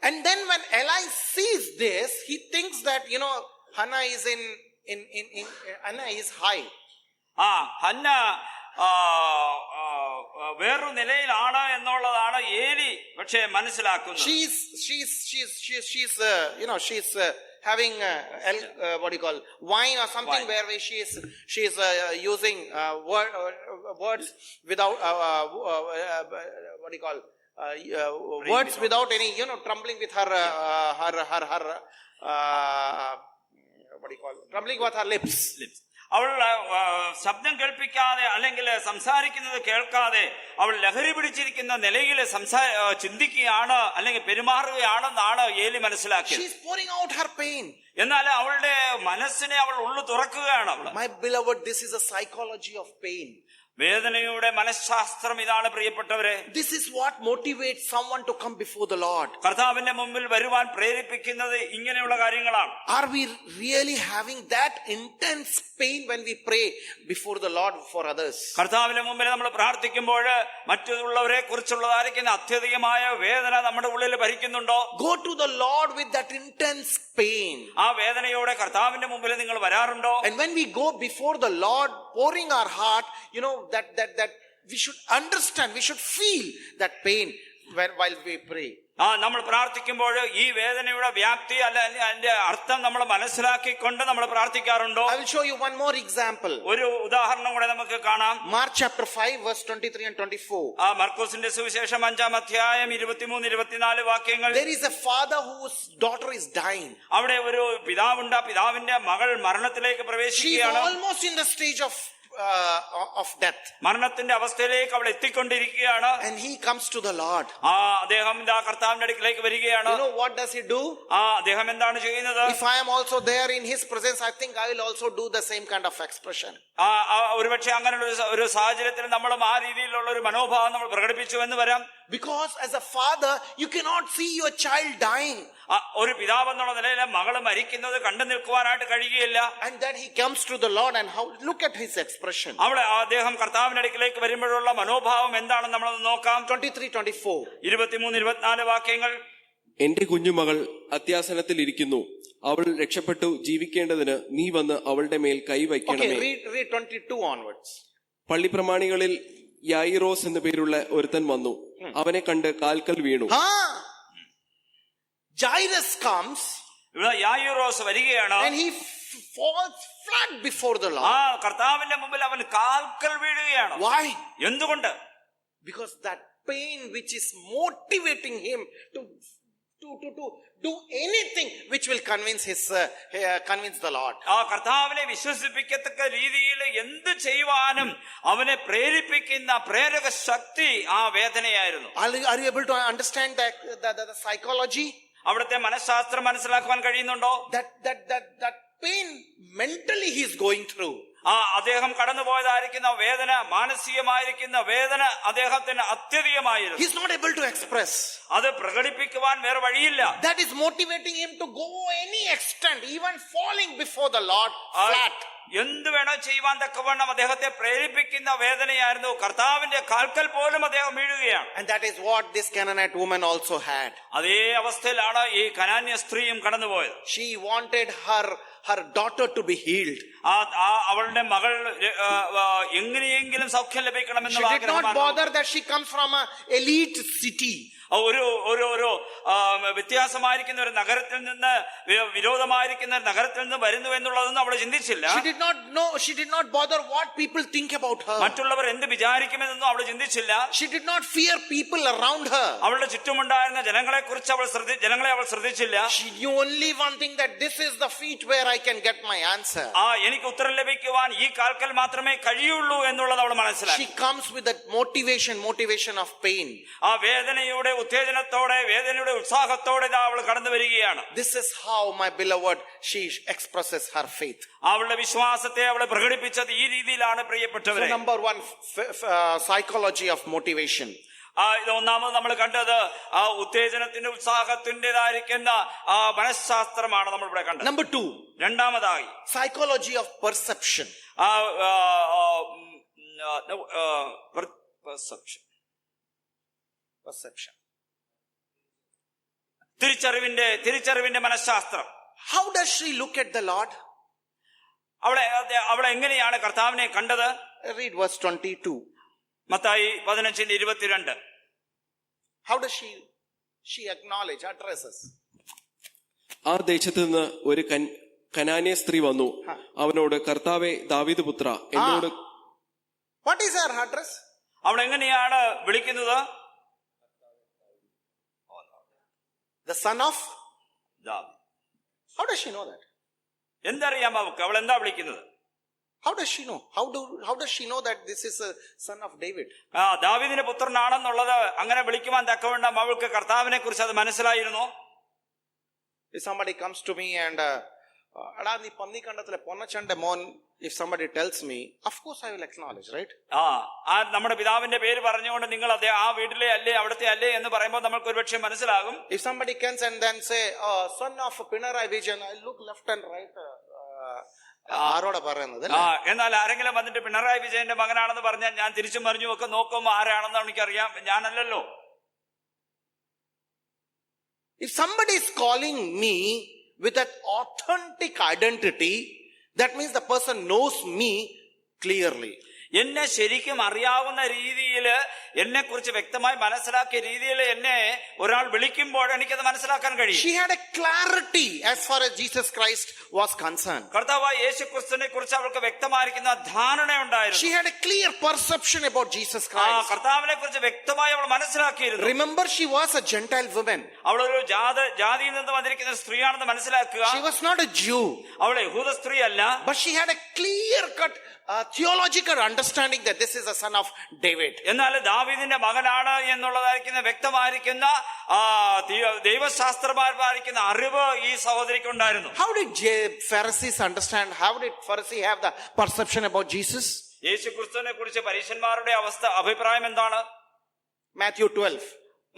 And then when Eli sees this, he thinks that, Hannah is Hannah is high. Hannah വേറൊരു നിലയിലാണ് എന്നുള്ളതാണ് ഏലി പക്ഷേ മനസ്സിലാക്കുന്നത്. She's having what do you call wine or something, wine. where she is using words without what do you call words without any trembling with her what do you call trembling with her lips. അവൾ ശബ്ദം കേൾപ്പിക്കാതെ അല്ലെങ്കിൽ സംസാരിക്കുന്നത് കേൾക്കാതെ അവൾ ലഹരി പിടിച്ചിരിക്കുന്ന നിലയിൽ ചിന്തിക്കുകയാണ് അല്ലെങ്കിൽ പെരുമാറുകയാണെന്നാണ് ഏലി മനസ്സിലാക്കിയത്. She is pouring out her pain. എന്നാൽ അവളുടെ മനസ്സിനെ അവൾ ഉള്ളു തുറക്കുകയാണ്. My beloved, this is a psychology of pain. വേദനയുടെ മനഃശാസ്ത്രം ഇതാണ് പ്രിയപ്പെട്ടവരെ. This is what motivates someone to come before the Lord. കർത്താവിന്റെ മുമ്പിൽ വരുവാൻ പ്രേരിപ്പിക്കുന്നത് ഇങ്ങനെയുള്ള കാര്യങ്ങളാണ്. Are we really having that intense pain when we pray before the Lord for others? കർത്താവിന്റെ മുമ്പിൽ നമ്മൾ പ്രാർത്ഥിക്കുമ്പോൾ മറ്റുള്ളവരെ കുറിച്ചുള്ളതായിരിക്കുന്ന അത്യധികമായ വേദന നമ്മുടെ ഉള്ളിൽ ഭരിക്കുന്നുണ്ടോ? Go to the Lord with that intense pain. ആ വേദനയോടെ കർത്താവിന്റെ മുമ്പിൽ നിങ്ങൾ വരാറുണ്ടോ? And when we go before the Lord pouring our heart, that we should understand, we should feel that pain while we pray. നമ്മൾ പ്രാർത്ഥിക്കുമ്പോൾ ഈ വേദനയുടെ വ്യാപ്തി അതിന്റെ അർത്ഥം നമ്മൾ മനസ്സിലാക്കിക്കൊണ്ട് നമ്മൾ പ്രാർത്ഥിക്കാറുണ്ടോ? I will show you one more example. ഒരു ഉദാഹരണം കൂടെ നമുക്ക് കാണാം. Mark chapter 5 verse 23 and 24. മർക്കോസിന്റെ സുവിശേഷം 5-ാം അധ്യായം 23-24 വാക്യങ്ങൾ. There is a father whose daughter is dying. അവിടെ ഒരു പിതാവുണ്ട്. പിതാവിന്റെ മകൾ മരണത്തിലേക്ക് She is പ്രവേശിക്കുകയാണ്. almost in the stage of death. മരണത്തിന്റെ അവസ്ഥയിലേക്ക് അവൾ എത്തിക്കൊണ്ടിരിക്കുകയാണ്. And he comes to the Lord. അദ്ദേഹം ഇതാ കർത്താവിന്റെ അടുക്കിലേക്ക് വരികയാണ്. You know what does he do? അദ്ദേഹം എന്താണ് ചെയ്യുന്നത്? If I am also there in his presence, I think I will also do the same kind of expression. ഒരുപക്ഷെ അങ്ങനെയുള്ള ഒരു സാഹചര്യത്തിൽ നമ്മളും ആ രീതിയിലുള്ള ഒരു മനോഭാവം നമ്മൾ പ്രകടിപ്പിച്ചു എന്ന് വരാം. Because as a father, you cannot see your child dying. ഒരു പിതാവ് എന്നുള്ള നിലയിൽ മകള് മരിക്കുന്നത് കണ്ടു നിൽക്കുവാനായിട്ട് കഴിയുകയില്ല. And that he comes to the Lord and how look at his expression. അദ്ദേഹം കർത്താവിന്റെ അടുക്കിലേക്ക് വരുമ്പോഴുള്ള മനോഭാവം എന്താണെന്ന് നമ്മളൊന്ന് നോക്കാം. 23-24. 23-24 വാക്യങ്ങൾ. എന്റെ കുഞ്ഞുമകൾ അത്യാസനത്തിൽ ഇരിക്കുന്നു, അവൾ രക്ഷപ്പെട്ടു ജീവിക്കേണ്ടതിന് നീ വന്ന് അവളുടെ മേൽ കൈവയ്ക്കണമേ. Okay, read 22 onwards. പള്ളിപ്രമാണികളിൽ യായിറോസ് എന്നു പേരുള്ള ഒരുത്തൻ വന്നു, അവനെ കണ്ട് കാൽക്കൽ വീണു. Jairus comes ഇവിടെ യായിറോസ് വരികയാണ്. and he falls flat before the Lord. കർത്താവിന്റെ മുമ്പിൽ അവൻ കാൽക്കൽ വീഴുകയാണ്. Why? എന്തുകൊണ്ട്? Because that pain which is motivating him to do anything which will convince the Lord. കർത്താവിനെ വിശ്വസിപ്പിക്കത്തക്ക രീതിയിൽ എന്ത് ചെയ്യുവാനും അവനെ പ്രേരിപ്പിക്കുന്ന പ്രേരക ശക്തി ആ വേദനയായിരുന്നു. Are you able to understand the psychology? അവിടുത്തെ മനഃശാസ്ത്രം മനസ്സിലാക്കുവാൻ കഴിയുന്നുണ്ടോ? That pain mentally he is going through. അദ്ദേഹം കടന്നുപോയതായിരിക്കുന്ന വേദന, മാനസികമായിരിക്കുന്ന വേദന അദ്ദേഹത്തിന് അത്യധികമായിരുന്നു. He is not able to express. അത് പ്രകടിപ്പിക്കുവാൻ വേറെ വഴിയില്ല. That is motivating him to go any extent, even falling before the Lord flat. എന്ത് വേണോ ചെയ്യുവാൻ തക്കവണ്ണം അദ്ദേഹത്തെ പ്രേരിപ്പിക്കുന്ന വേദനയായിരുന്നു. കർത്താവിന്റെ കാൽക്കൽ പോലും അദ്ദേഹം വീഴുകയാണ്. And that is what this Canaanite woman also had. അതേ അവസ്ഥയിലാണ് ഈ കനാന്യ സ്ത്രീയും കടന്നുപോയത്. She wanted her daughter to be healed. അവളുടെ മകൾ എങ്ങനെയെങ്കിലും സൗഖ്യം ലഭിക്കണമെന്ന് She did not bother that she comes from a elite city. ഒരു വ്യത്യാസമായിരിക്കുന്ന ഒരു നഗരത്തിൽ നിന്ന്, വിരോധമായിരിക്കുന്ന ഒരു നഗരത്തിൽ നിന്ന് വരുന്നു എന്നുള്ളതൊന്നും അവൾ ചിന്തിച്ചില്ല. She did not bother what people think about her. മറ്റുള്ളവർ എന്ത് വിചാരിക്കുമെന്നൊന്നും അവൾ ചിന്തിച്ചില്ല. She did not fear people around her. അവളുടെ ചുറ്റുമുണ്ടായിരുന്ന ജനങ്ങളെ കുറിച്ച് ജനങ്ങളെ അവൾ ശ്രദ്ധിച്ചില്ല. She knew only one thing, that this is the feet where I can get my answer. എനിക്ക് ഉത്തരം ലഭിക്കുവാൻ ഈ കാൽക്കൽ മാത്രമേ കഴിയുള്ളൂ എന്നുള്ളത് അവൾ മനസ്സിലാക്കി. She comes with that motivation of pain. ആ വേദനയുടെ ഉത്തേജനത്തോടെ, വേദനയുടെ ഉത്സാഹത്തോടെ അവൾ കടന്നു വരികയാണ്. This is how, my beloved, she expresses her faith. അവളുടെ വിശ്വാസത്തെ അവളെ പ്രകടിപ്പിച്ചത് ഈ രീതിയിലാണ് പ്രിയപ്പെട്ടവരെ. So number one, psychology of motivation. ഇത് ഒന്നാമത് നമ്മൾ കണ്ടത് ആ ഉത്തേജനത്തിന്റെ ഉത്സാഹത്തിൻ്റെതായിരിക്കുന്ന ആ മനഃശാസ്ത്രമാണ് നമ്മൾ ഇവിടെ കണ്ടത്. Number two, രണ്ടാമതായി psychology of perception. Perception. തിരിച്ചറിവിന്റെ മനഃശാസ്ത്രം. How does she look at the Lord? അവളെ എങ്ങനെയാണ് കർത്താവിനെ കണ്ടത്? Read verse 22. Mathai 15:22. How does she addresses? ആ ദേശത്ത് നിന്ന് ഒരു കനാന്യ സ്ത്രീ വന്നു, അവനോട്, കർത്താവേ, ദാവീദ് പുത്ര, എന്നോട്. What is her address? അവൾ എങ്ങനെയാണ് വിളിക്കുന്നത്? The son of ദാവീദ്. How does she know that? എന്തറിയാം അവൾക്ക്? അവൾ എന്താ വിളിക്കുന്നത്? How does she know? How does she know that this is a son of David? ദാവീദിന്റെ പുത്രനാണെന്നുള്ളത് അങ്ങനെ വിളിക്കുവാൻ തക്കവണ്ണം അവൾക്ക് കർത്താവിനെ കുറിച്ച് അത് മനസ്സിലായിരുന്നു. If somebody comes to me and നീ പന്നിക്കണ്ടത്തിലെ പൊന്നച്ചന്റെ മോൻ, if somebody tells me, of course I will acknowledge, right? നമ്മുടെ പിതാവിന്റെ പേര് പറഞ്ഞുകൊണ്ട് നിങ്ങൾ ആ വീട്ടിലെ അല്ലേ, അവിടുത്തെ അല്ലേ എന്ന് പറയുമ്പോൾ നമുക്ക് ഒരുപക്ഷെ മനസ്സിലാകും. If somebody comes and then say, son of Pinarayi Vijayan, I look left and right. ആരോടാ പറയുന്നത്? എന്നാൽ ആരെങ്കിലും വന്നിട്ട് പിണറായി വിജയന്റെ മകനാണെന്ന് പറഞ്ഞാൽ ഞാൻ തിരിച്ചും മറിഞ്ഞും ഒക്കെ നോക്കുമ്പോൾ ആരാണെന്ന് എനിക്കറിയാം, ഞാനല്ലല്ലോ. If somebody is calling me with that authentic identity, that means the person knows me clearly. എന്നെ ശരിക്കും അറിയാവുന്ന രീതിയിൽ, എന്നെ കുറിച്ച് വ്യക്തമായി മനസ്സിലാക്കിയ രീതിയിൽ എന്നെ ഒരാൾ വിളിക്കുമ്പോൾ എനിക്കത് മനസ്സിലാക്കാൻ കഴിയും. She had a clarity as far as Jesus Christ was concerned. കർത്താവായ യേശു ക്രിസ്തുവിനെ കുറിച്ച് അവൾക്ക് വ്യക്തമായിരിക്കുന്ന ധാരണ ഉണ്ടായിരുന്നു. She had a clear perception about Jesus ആ Christ. കർത്താവിനെ കുറിച്ച് വ്യക്തമായി അവൾ മനസ്സിലാക്കിയിരുന്നു. Remember, she was a Gentile woman. അവളൊരു ജാതിയിൽ നിന്ന് വന്നിരിക്കുന്ന സ്ത്രീയാണെന്ന് മനസ്സിലാക്കുക. She was not a Jew. അവൾ യഹൂദ സ്ത്രീ അല്ല. But she had a clear-cut theological understanding that this is a son of David. എന്നാൽ ദാവീദിന്റെ മകനാണ് എന്നുള്ളതായിരിക്കുന്ന വ്യക്തമായിരിക്കുന്ന ദൈവശാസ്ത്രമായിരിക്കുന്ന അറിവ് ഈ സഹോദരിക്ക് ഉണ്ടായിരുന്നു. How did Pharisees understand? How did Pharisee have the perception about Jesus? യേശു ക്രിസ്തുവിനെ കുറിച്ച് പരീശന്മാരുടെ അഭിപ്രായം എന്താണ്? Matthew 12,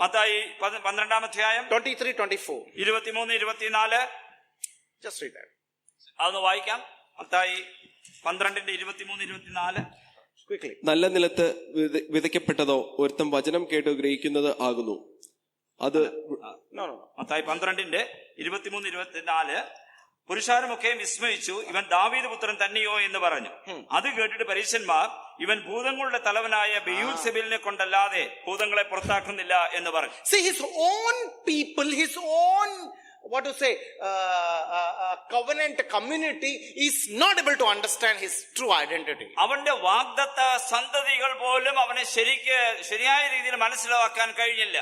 മത്തായി 12-ാം അധ്യായം 23-24. 23-24 Just read that അതൊന്ന് വായിക്കാം. മത്തായി 12-23-24 quickly. നല്ല നിലത്ത് വിതയ്ക്കപ്പെട്ടതോ ഒരുത്തം വചനം കേട്ട് ഗ്രഹിക്കുന്നത് ആകുന്നു. അത് No. മത്തായി 12-23-24 പുരുഷാരമൊക്കെ വിസ്മയിച്ചു, ഇവൻ ദാവീദ് പുത്രൻ തന്നെയോ എന്ന് പറഞ്ഞു. അത് കേട്ടിട്ട് പരീശന്മാർ, ഇവൻ ഭൂതങ്ങളുടെ തലവനായ ബെയൂൽസെബൂലിനെ കൊണ്ടല്ലാതെ ഭൂതങ്ങളെ പുറത്താക്കുന്നില്ല എന്ന് പറഞ്ഞു. See, his own people, his own, what to say, covenant community is not able to understand his true identity. അവന്റെ വാഗ്ദത്ത സന്തതികൾ പോലും അവനെ ശരിയായ രീതിയിൽ മനസ്സിലാക്കാൻ കഴിഞ്ഞില്ല.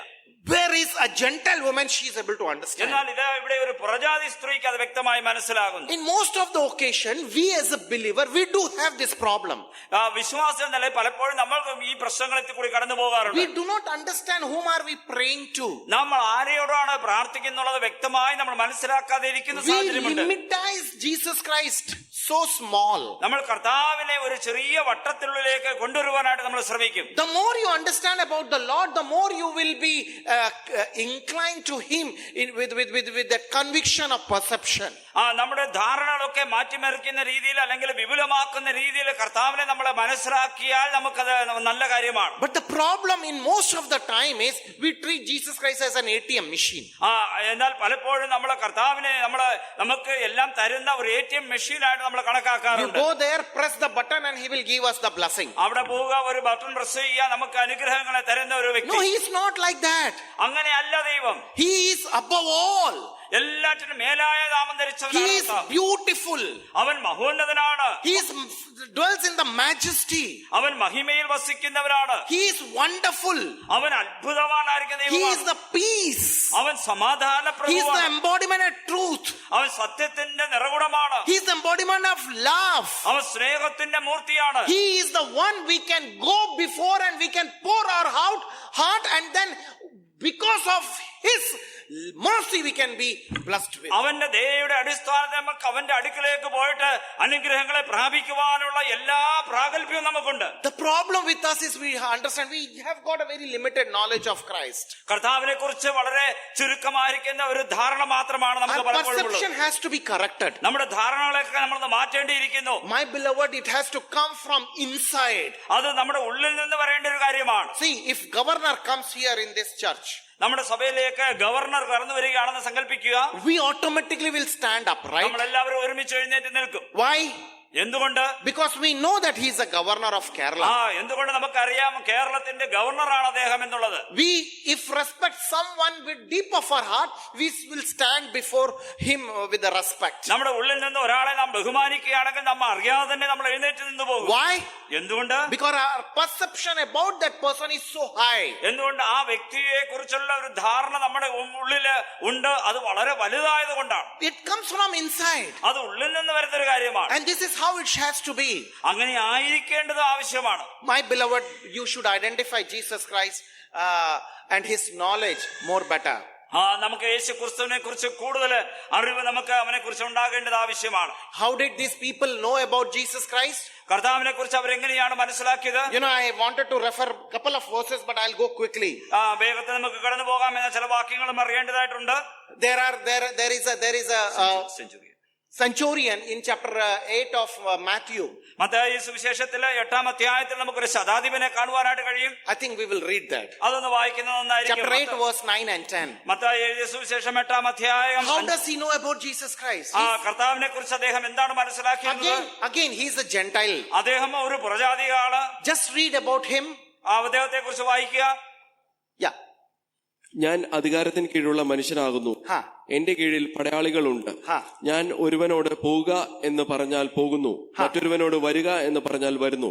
Where is a Gentile woman, she is able to understand. എന്നാൽ ഇത് ഇവിടെ ഒരു പ്രജാതി സ്ത്രീക്ക് അത് വ്യക്തമായി മനസ്സിലാകുന്നു. In most of the occasion, we as a believer, we do have this problem. വിശ്വാസം എന്ന നിലയിൽ പലപ്പോഴും നമ്മൾ ഈ പ്രശ്നങ്ങളിൽ കൂടി കടന്നു പോകാറുണ്ട്. We do not understand whom are we praying to. നമ്മൾ ആരെയോടാണ് പ്രാർത്ഥിക്കുന്നുള്ളത് വ്യക്തമായി നമ്മൾ മനസ്സിലാക്കാതെ ഇരിക്കുന്ന We സാഹചര്യമുണ്ട്. limitize Jesus Christ so small. നമ്മൾ കർത്താവിനെ ഒരു ചെറിയ വട്ടത്തിനുള്ളിലേക്ക് കൊണ്ടുവരുവാനായിട്ട് നമ്മൾ ശ്രമിക്കും. The more you understand about the Lord, the more you will be inclined to Him with that conviction of perception. നമ്മുടെ ധാരണകളൊക്കെ മാറ്റിമറിക്കുന്ന രീതിയിൽ അല്ലെങ്കിൽ വിപുലമാക്കുന്ന രീതിയിൽ കർത്താവിനെ നമ്മളെ മനസ്സിലാക്കിയാൽ നമുക്കത് നല്ല കാര്യമാണ്. But the problem in most of the time is we treat Jesus Christ as an ATM machine. എന്നാൽ പലപ്പോഴും നമ്മളെ കർത്താവിനെ നമുക്ക് എല്ലാം തരുന്ന ഒരു ATM മെഷീനായിട്ട് നമ്മൾ You കണക്കാക്കാറുണ്ട്. go there, press the button and He will give us the blessing. അവിടെ പോവുക, ഒരു ബട്ടൺ പ്രസ് ചെയ്യുക, നമുക്ക് അനുഗ്രഹങ്ങളെ തരുന്ന ഒരു No, വ്യക്തി. He is not like that. അങ്ങനെയല്ല ദൈവം. He is above all. എല്ലാറ്റിനും മേലായ നാമം He ധരിച്ചവനാണ് is beautiful. അവൻ മഹോന്നതനാണ്. He dwells in the majesty. അവൻ മഹിമയിൽ വസിക്കുന്നവനാണ്. He is wonderful. അവൻ അത്ഭുതവാനായിരിക്കുന്ന He is ദൈവമാണ്. the peace. അവൻ സമാധാന He is the പ്രഭുവാണ്. embodiment of truth. അവൻ സത്യത്തിന്റെ നിറകുടമാണ്. He is the embodiment of love. അവൻ സ്നേഹത്തിന്റെ മൂർത്തിയാണ്. He is the one we can go before and we can pour our heart and then because of His mercy we can be blessed with. അവന്റെ ദയയുടെ അടിസ്ഥാനത്തിൽ നമുക്ക് അവന്റെ അടുക്കലേക്ക് പോയിട്ട് അനുഗ്രഹങ്ങളെ പ്രാപിക്കുവാനുള്ള എല്ലാ പ്രാഗൽഭ്യവും നമുക്കുണ്ട്. The problem with us is we understand we have got a very limited knowledge of Christ. കർത്താവിനെ കുറിച്ച് വളരെ ചുരുക്കമായിരിക്കുന്ന ഒരു ധാരണ മാത്രമാണ് നമുക്ക് Our പലപ്പോഴും perception ഉള്ളത്. has to be corrected. നമ്മുടെ ധാരണകളൊക്കെ നമ്മൾ മാറ്റേണ്ടിയിരിക്കുന്നു. My beloved, it has to come from inside. അത് നമ്മുടെ ഉള്ളിൽ നിന്ന് വരേണ്ട ഒരു കാര്യമാണ്. See, if governor comes here in this church, നമ്മുടെ സഭയിലേക്ക് ഗവർണർ കടന്നു വരികയാണെന്ന് സങ്കല്പിക്കുക. we automatically will stand up, right? നമ്മളെല്ലാവരും ഒരുമിച്ച് എഴുന്നേറ്റ് നിൽക്കും. Why? എന്തുകൊണ്ട്? Because we know that he is a governor of Kerala. എന്തുകൊണ്ട് നമുക്കറിയാം കേരളത്തിന്റെ ഗവർണറാണ് അദ്ദേഹം എന്നുള്ളത്. We, if respect someone with deep of our heart, we will stand before him with the respect. നമ്മുടെ ഉള്ളിൽ നിന്ന് ഒരാളെ നാം ബഹുമാനിക്കുകയാണെങ്കിൽ നമ്മൾ അറിയാതെ തന്നെ നമ്മൾ എഴുന്നേറ്റ് നിന്ന് പോകും. Why? എന്തുകൊണ്ട്? Because our perception about that person is so high. എന്തുകൊണ്ട്? ആ വ്യക്തിയെ കുറിച്ചുള്ള ഒരു ധാരണ നമ്മുടെ ഉള്ളില് ഉണ്ട്. അത് വളരെ വലുതായത് കൊണ്ടാണ്. It comes from inside. അത് ഉള്ളിൽ നിന്ന് വരുന്ന ഒരു കാര്യമാണ്. And this is how it has to be. അങ്ങനെ ആയിരിക്കേണ്ടത് ആവശ്യമാണ്. My beloved, you should identify Jesus Christ and His knowledge more better. നമുക്ക് യേശു ക്രിസ്തുവിനെ കുറിച്ച് കൂടുതൽ അറിവ് നമുക്ക് അവനെ കുറിച്ച് ഉണ്ടാകേണ്ടത് ആവശ്യമാണ്. How did these people know about Jesus Christ? കർത്താവിനെ കുറിച്ച് അവരെങ്ങനെയാണ് മനസ്സിലാക്കിയത്? I wanted to refer a couple of verses, but I'll go quickly. വേഗത്തിൽ നമുക്ക് കടന്നു പോകാം. എന്ന ചില വാക്യങ്ങളും അറിയേണ്ടതായിട്ടുണ്ട്. There is a centurion in chapter 8 of Matthew. Mathai സുവിശേഷത്തിലെ 8-ാം അധ്യായത്തിൽ നമുക്കൊരു ശതാധിപനെ കാണുവാനായിട്ട് കഴിയും. I think we will read that. അതൊന്ന് വായിക്കുന്നത് നന്നായിരിക്കും. Chapter 8 verse 9 and 10. മത്തായി എഴുതിയ സുവിശേഷം 8-ാം അധ്യായം. How does he know about Jesus Christ? കർത്താവിനെ കുറിച്ച് അദ്ദേഹം എന്താണ് മനസ്സിലാക്കിയത്? Again he is a Gentile. അദ്ദേഹം ഒരു പുറജാതിയാണ്. Just read about him. അദ്ദേഹത്തെ കുറിച്ച് വായിക്കുക. Yeah. ഞാൻ അധികാരത്തിന് കീഴിലുള്ള മനുഷ്യനാകുന്നു. എന്റെ കീഴിൽ പടയാളികളുണ്ട്. ഞാൻ ഒരുവനോട് പോവുക എന്ന് പറഞ്ഞാൽ പോകുന്നു, മറ്റൊരുവനോട് വരിക എന്ന് പറഞ്ഞാൽ വരുന്നു.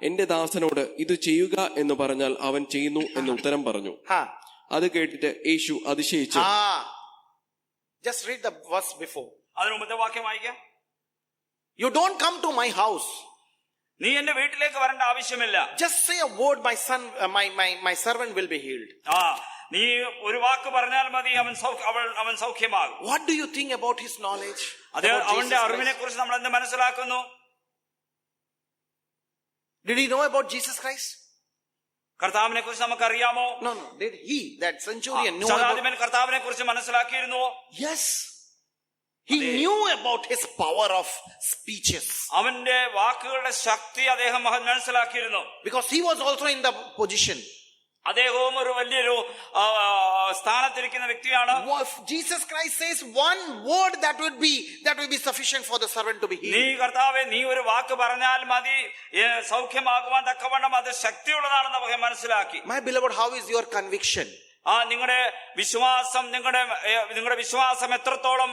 എന്റെ ദാസനോട് ഇത് ചെയ്യുക എന്ന് പറഞ്ഞാൽ അവൻ ചെയ്യുന്നു എന്ന് ഉത്തരം പറഞ്ഞു. അത് കേട്ടിട്ട് യേശു അതിശയിച്ചു. Just read the verse before. അതിന് മുമ്പത്തെ വാക്യം വായിക്കാം. You don't come to my house. നീ എന്റെ വീട്ടിലേക്ക് വരേണ്ട ആവശ്യമില്ല. Just say a word, my son, my servant will be healed. നീ ഒരു വാക്ക് പറഞ്ഞാൽ മതി, അവൻ സൗഖ്യമാകും. What do you think about his knowledge? അവന്റെ അറിവിനെ കുറിച്ച് നമ്മൾ എന്ത് മനസ്സിലാക്കുന്നു? Did he know about Jesus Christ? കർത്താവിനെ കുറിച്ച് നമുക്കറിയാമോ? No. Did he, that centurion, know about? കർത്താവിനെ കുറിച്ച് മനസ്സിലാക്കിയിരുന്നുവോ? Yes. He knew about his power of speeches. അവന്റെ വാക്കുകളുടെ ശക്തി അദ്ദേഹം മനസ്സിലാക്കിയിരുന്നു. Because he was also in the position. അദ്ദേഹവും ഒരു വലിയൊരു സ്ഥാനത്തിരിക്കുന്ന വ്യക്തിയാണ്. Jesus Christ says one word that will be sufficient for the servant to be healed. നീ കർത്താവേ, നീ ഒരു വാക്ക് പറഞ്ഞാൽ മതി സൗഖ്യമാകുവാൻ തക്കവണ്ണം അത് ശക്തിയുള്ളതാണെന്ന് നമുക്ക് മനസ്സിലാക്കി. My beloved, how is your conviction? നിങ്ങളുടെ വിശ്വാസം, നിങ്ങളുടെ വിശ്വാസം എത്രത്തോളം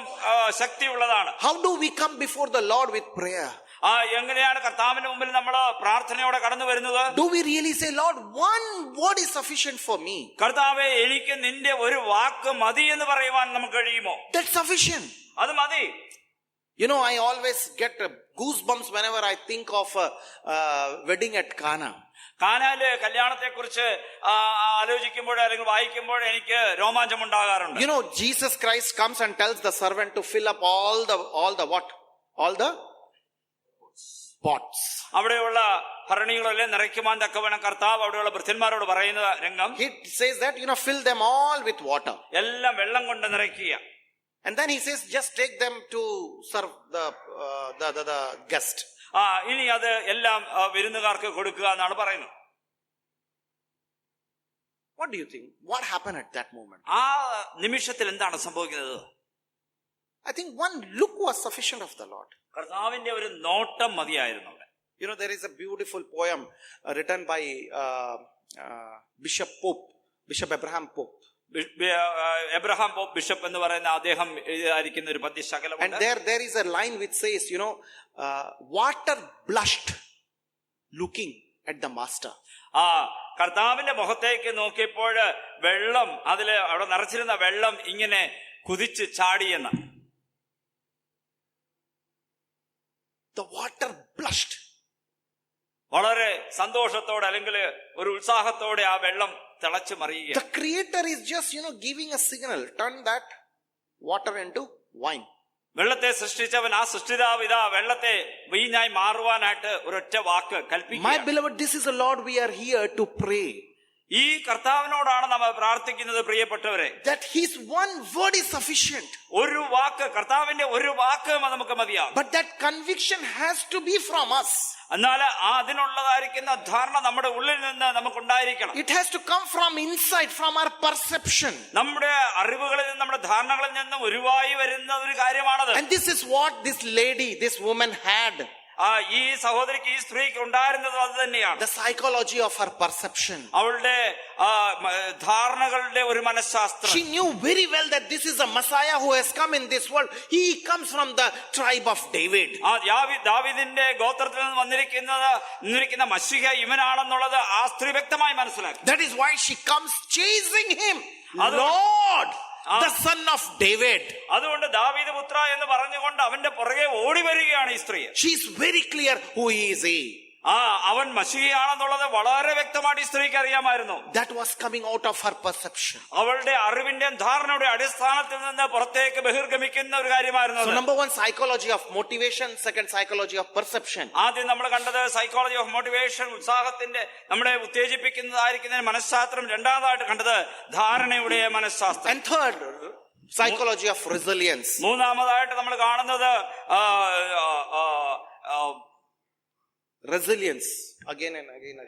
ശക്തിയുള്ളതാണ്? How do we come before the Lord with prayer? എങ്ങനെയാണ് കർത്താവിന്റെ മുമ്പിൽ നമ്മൾ പ്രാർത്ഥനയോടെ കടന്നു വരുന്നത്? Do we really say, Lord, one word is sufficient for me? കർത്താവേ, എനിക്ക് നിന്റെ ഒരു വാക്ക് മതി എന്ന് പറയുവാൻ നമുക്ക് കഴിയുമോ? That's sufficient. അത് മതി. You know, I always get goosebumps whenever I think of a wedding at Cana. കാനായിലെ കല്യാണത്തെ കുറിച്ച് ആലോചിക്കുമ്പോൾ അല്ലെങ്കിൽ വായിക്കുമ്പോൾ എനിക്ക് രോമാഞ്ചം ഉണ്ടാകാറുണ്ട്. You know, Jesus Christ comes and tells the servant to fill up all the pots. അവിടെയുള്ള ഭരണികളെല്ലാം നിറയ്ക്കുവാൻ തക്കവണ്ണം കർത്താവ് അവിടെയുള്ള ഭൃത്യന്മാരോട് പറയുന്ന രംഗം. He says that, fill them all with water. എല്ലാം വെള്ളം കൊണ്ട് നിറയ്ക്കുക. And then he says, just take them to serve the guest. ഇനി അത് എല്ലാം വിരുന്നുകാർക്ക് കൊടുക്കുക എന്നാണ് പറയുന്നത്. What do you think? What happened at that moment? ആ നിമിഷത്തിൽ എന്താണ് സംഭവിക്കുന്നത്? I think one look was sufficient of the Lord. കർത്താവിന്റെ ഒരു നോട്ടം മതിയായിരുന്നു അവിടെ. There is a beautiful poem written by Bishop Abraham Pope. Abraham Pope bishop എന്ന് പറയുന്ന അദ്ദേഹം എഴുതിയിരിക്കുന്ന ഒരു പദ്യശകലം. And there is a line which says, water blushed looking at the master. കർത്താവിന്റെ മുഖത്തേക്ക് നോക്കിയപ്പോൾ വെള്ളം, അവിടെ നിറച്ചിരുന്ന വെള്ളം ഇങ്ങനെ കുതിച്ച് ചാടിയെന്ന്. The water blushed. വളരെ സന്തോഷത്തോടെ അല്ലെങ്കിൽ ഒരു ഉത്സാഹത്തോടെ ആ വെള്ളം തിളച്ചു മറിയുക. The creator is just giving a signal, turn that water into wine. വെള്ളത്തെ സൃഷ്ടിച്ചവൻ, ആ സൃഷ്ടിതാവ് ഇതാ വെള്ളത്തെ വീഞ്ഞായി മാറുവാനായിട്ട് ഒരൊറ്റ വാക്ക് കൽപ്പിക്കുക. My beloved, this is the Lord we are here to pray. ഈ കർത്താവിനോടാണ് നമ്മൾ പ്രാർത്ഥിക്കുന്നത് പ്രിയപ്പെട്ടവരെ. That his one word is sufficient. ഒരു വാക്ക്, കർത്താവിന്റെ ഒരു വാക്ക് നമുക്ക് മതിയാകും. But that conviction has to be from us. എന്നാൽ അതിനുള്ളതായിരിക്കുന്ന ധാരണ നമ്മുടെ ഉള്ളിൽ നിന്ന് നമുക്കുണ്ടായിരിക്കണം. It has to come from inside, from our perception. നമ്മുടെ അറിവുകളിൽ നിന്ന്, നമ്മുടെ ധാരണകളിൽ നിന്ന് ഉരുവായി വരുന്ന ഒരു കാര്യമാണത്. And this is what this woman had. ഈ സഹോദരിക്ക്, ഈ സ്ത്രീക്ക് ഉണ്ടായിരുന്നത് അത് തന്നെയാണ്. The psychology of her perception. അവളുടെ ധാരണകളുടെ ഒരു മനഃശാസ്ത്രം. She knew very well that this is a Messiah who has come in this world. He comes from the tribe of David. ദാവീദിന്റെ ഗോത്രത്തിൽ നിന്ന് വന്നിരിക്കുന്ന മശിഹ ഇവനാണെന്നുള്ളത് ആ സ്ത്രീ വ്യക്തമായി മനസ്സിലാക്കി. That is why she comes chasing him. Lord, the son of David. അതുകൊണ്ട് ദാവീദ് പുത്ര എന്ന് പറഞ്ഞുകൊണ്ട് അവന്റെ പുറകെ ഓടി വരികയാണ് ഈ സ്ത്രീ. She is very clear who is he. അവൻ മശിഹയാണെന്നുള്ളത് വളരെ വ്യക്തമായിട്ട് ഈ സ്ത്രീക്ക് അറിയാമായിരുന്നു. That was coming out of her perception. അവളുടെ അറിവിന്റെ ധാരണയുടെ അടിസ്ഥാനത്തിൽ നിന്ന് പുറത്തേക്ക് ബഹിർഗമിക്കുന്ന ഒരു കാര്യമായിരുന്നു. So number one, psychology of motivation. Second, psychology of perception. ആദ്യം നമ്മൾ കണ്ടത് സൈക്കോളജി ഓഫ് മോട്ടിവേഷൻ, ഉത്സാഹത്തിന്റെ നമ്മളെ ഉത്തേജിപ്പിക്കുന്നതായിരിക്കുന്ന മനഃശാസ്ത്രം. രണ്ടാമതായിട്ട് കണ്ടത് ധാരണയുടെ മനഃശാസ്ത്രം. And third, Psychology of resilience. മൂന്നാമതായിട്ട് നമ്മൾ കാണുന്നത് Resilience. Again and again.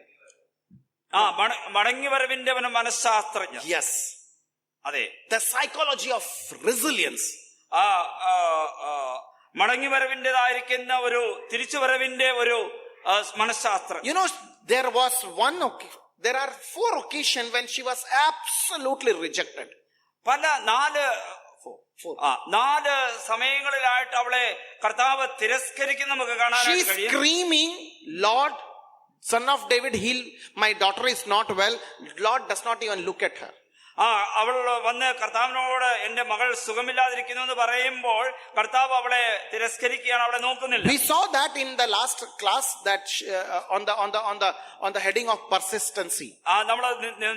മടങ്ങിവരവിന്റെ മനഃശാസ്ത്രജ്ഞ. Yes. അതെ, The psychology of resilience. മടങ്ങിവരവിൻ്റെതായിരിക്കുന്ന ഒരു തിരിച്ചുവരവിന്റെ ഒരു മനഃശാസ്ത്രം. You know, there are 4 occasions when she was absolutely rejected. പല 4 സമയങ്ങളിലായിട്ട് അവളെ കർത്താവ് തിരസ്കരിക്കുന്ന നമുക്ക് She കാണാനായിട്ട് is കഴിയും. screaming, Lord, Son of David, heal. My daughter is not well. Lord does not even look at her. അവൾ വന്ന് കർത്താവിനോട് എന്റെ മകൾ സുഖമില്ലാതിരിക്കുന്നു എന്ന് പറയുമ്പോൾ കർത്താവ് അവളെ തിരസ്കരിക്കുകയാണ്, അവളെ നോക്കുന്നില്ല. We saw that in the last class that on the heading of persistency. നമ്മൾ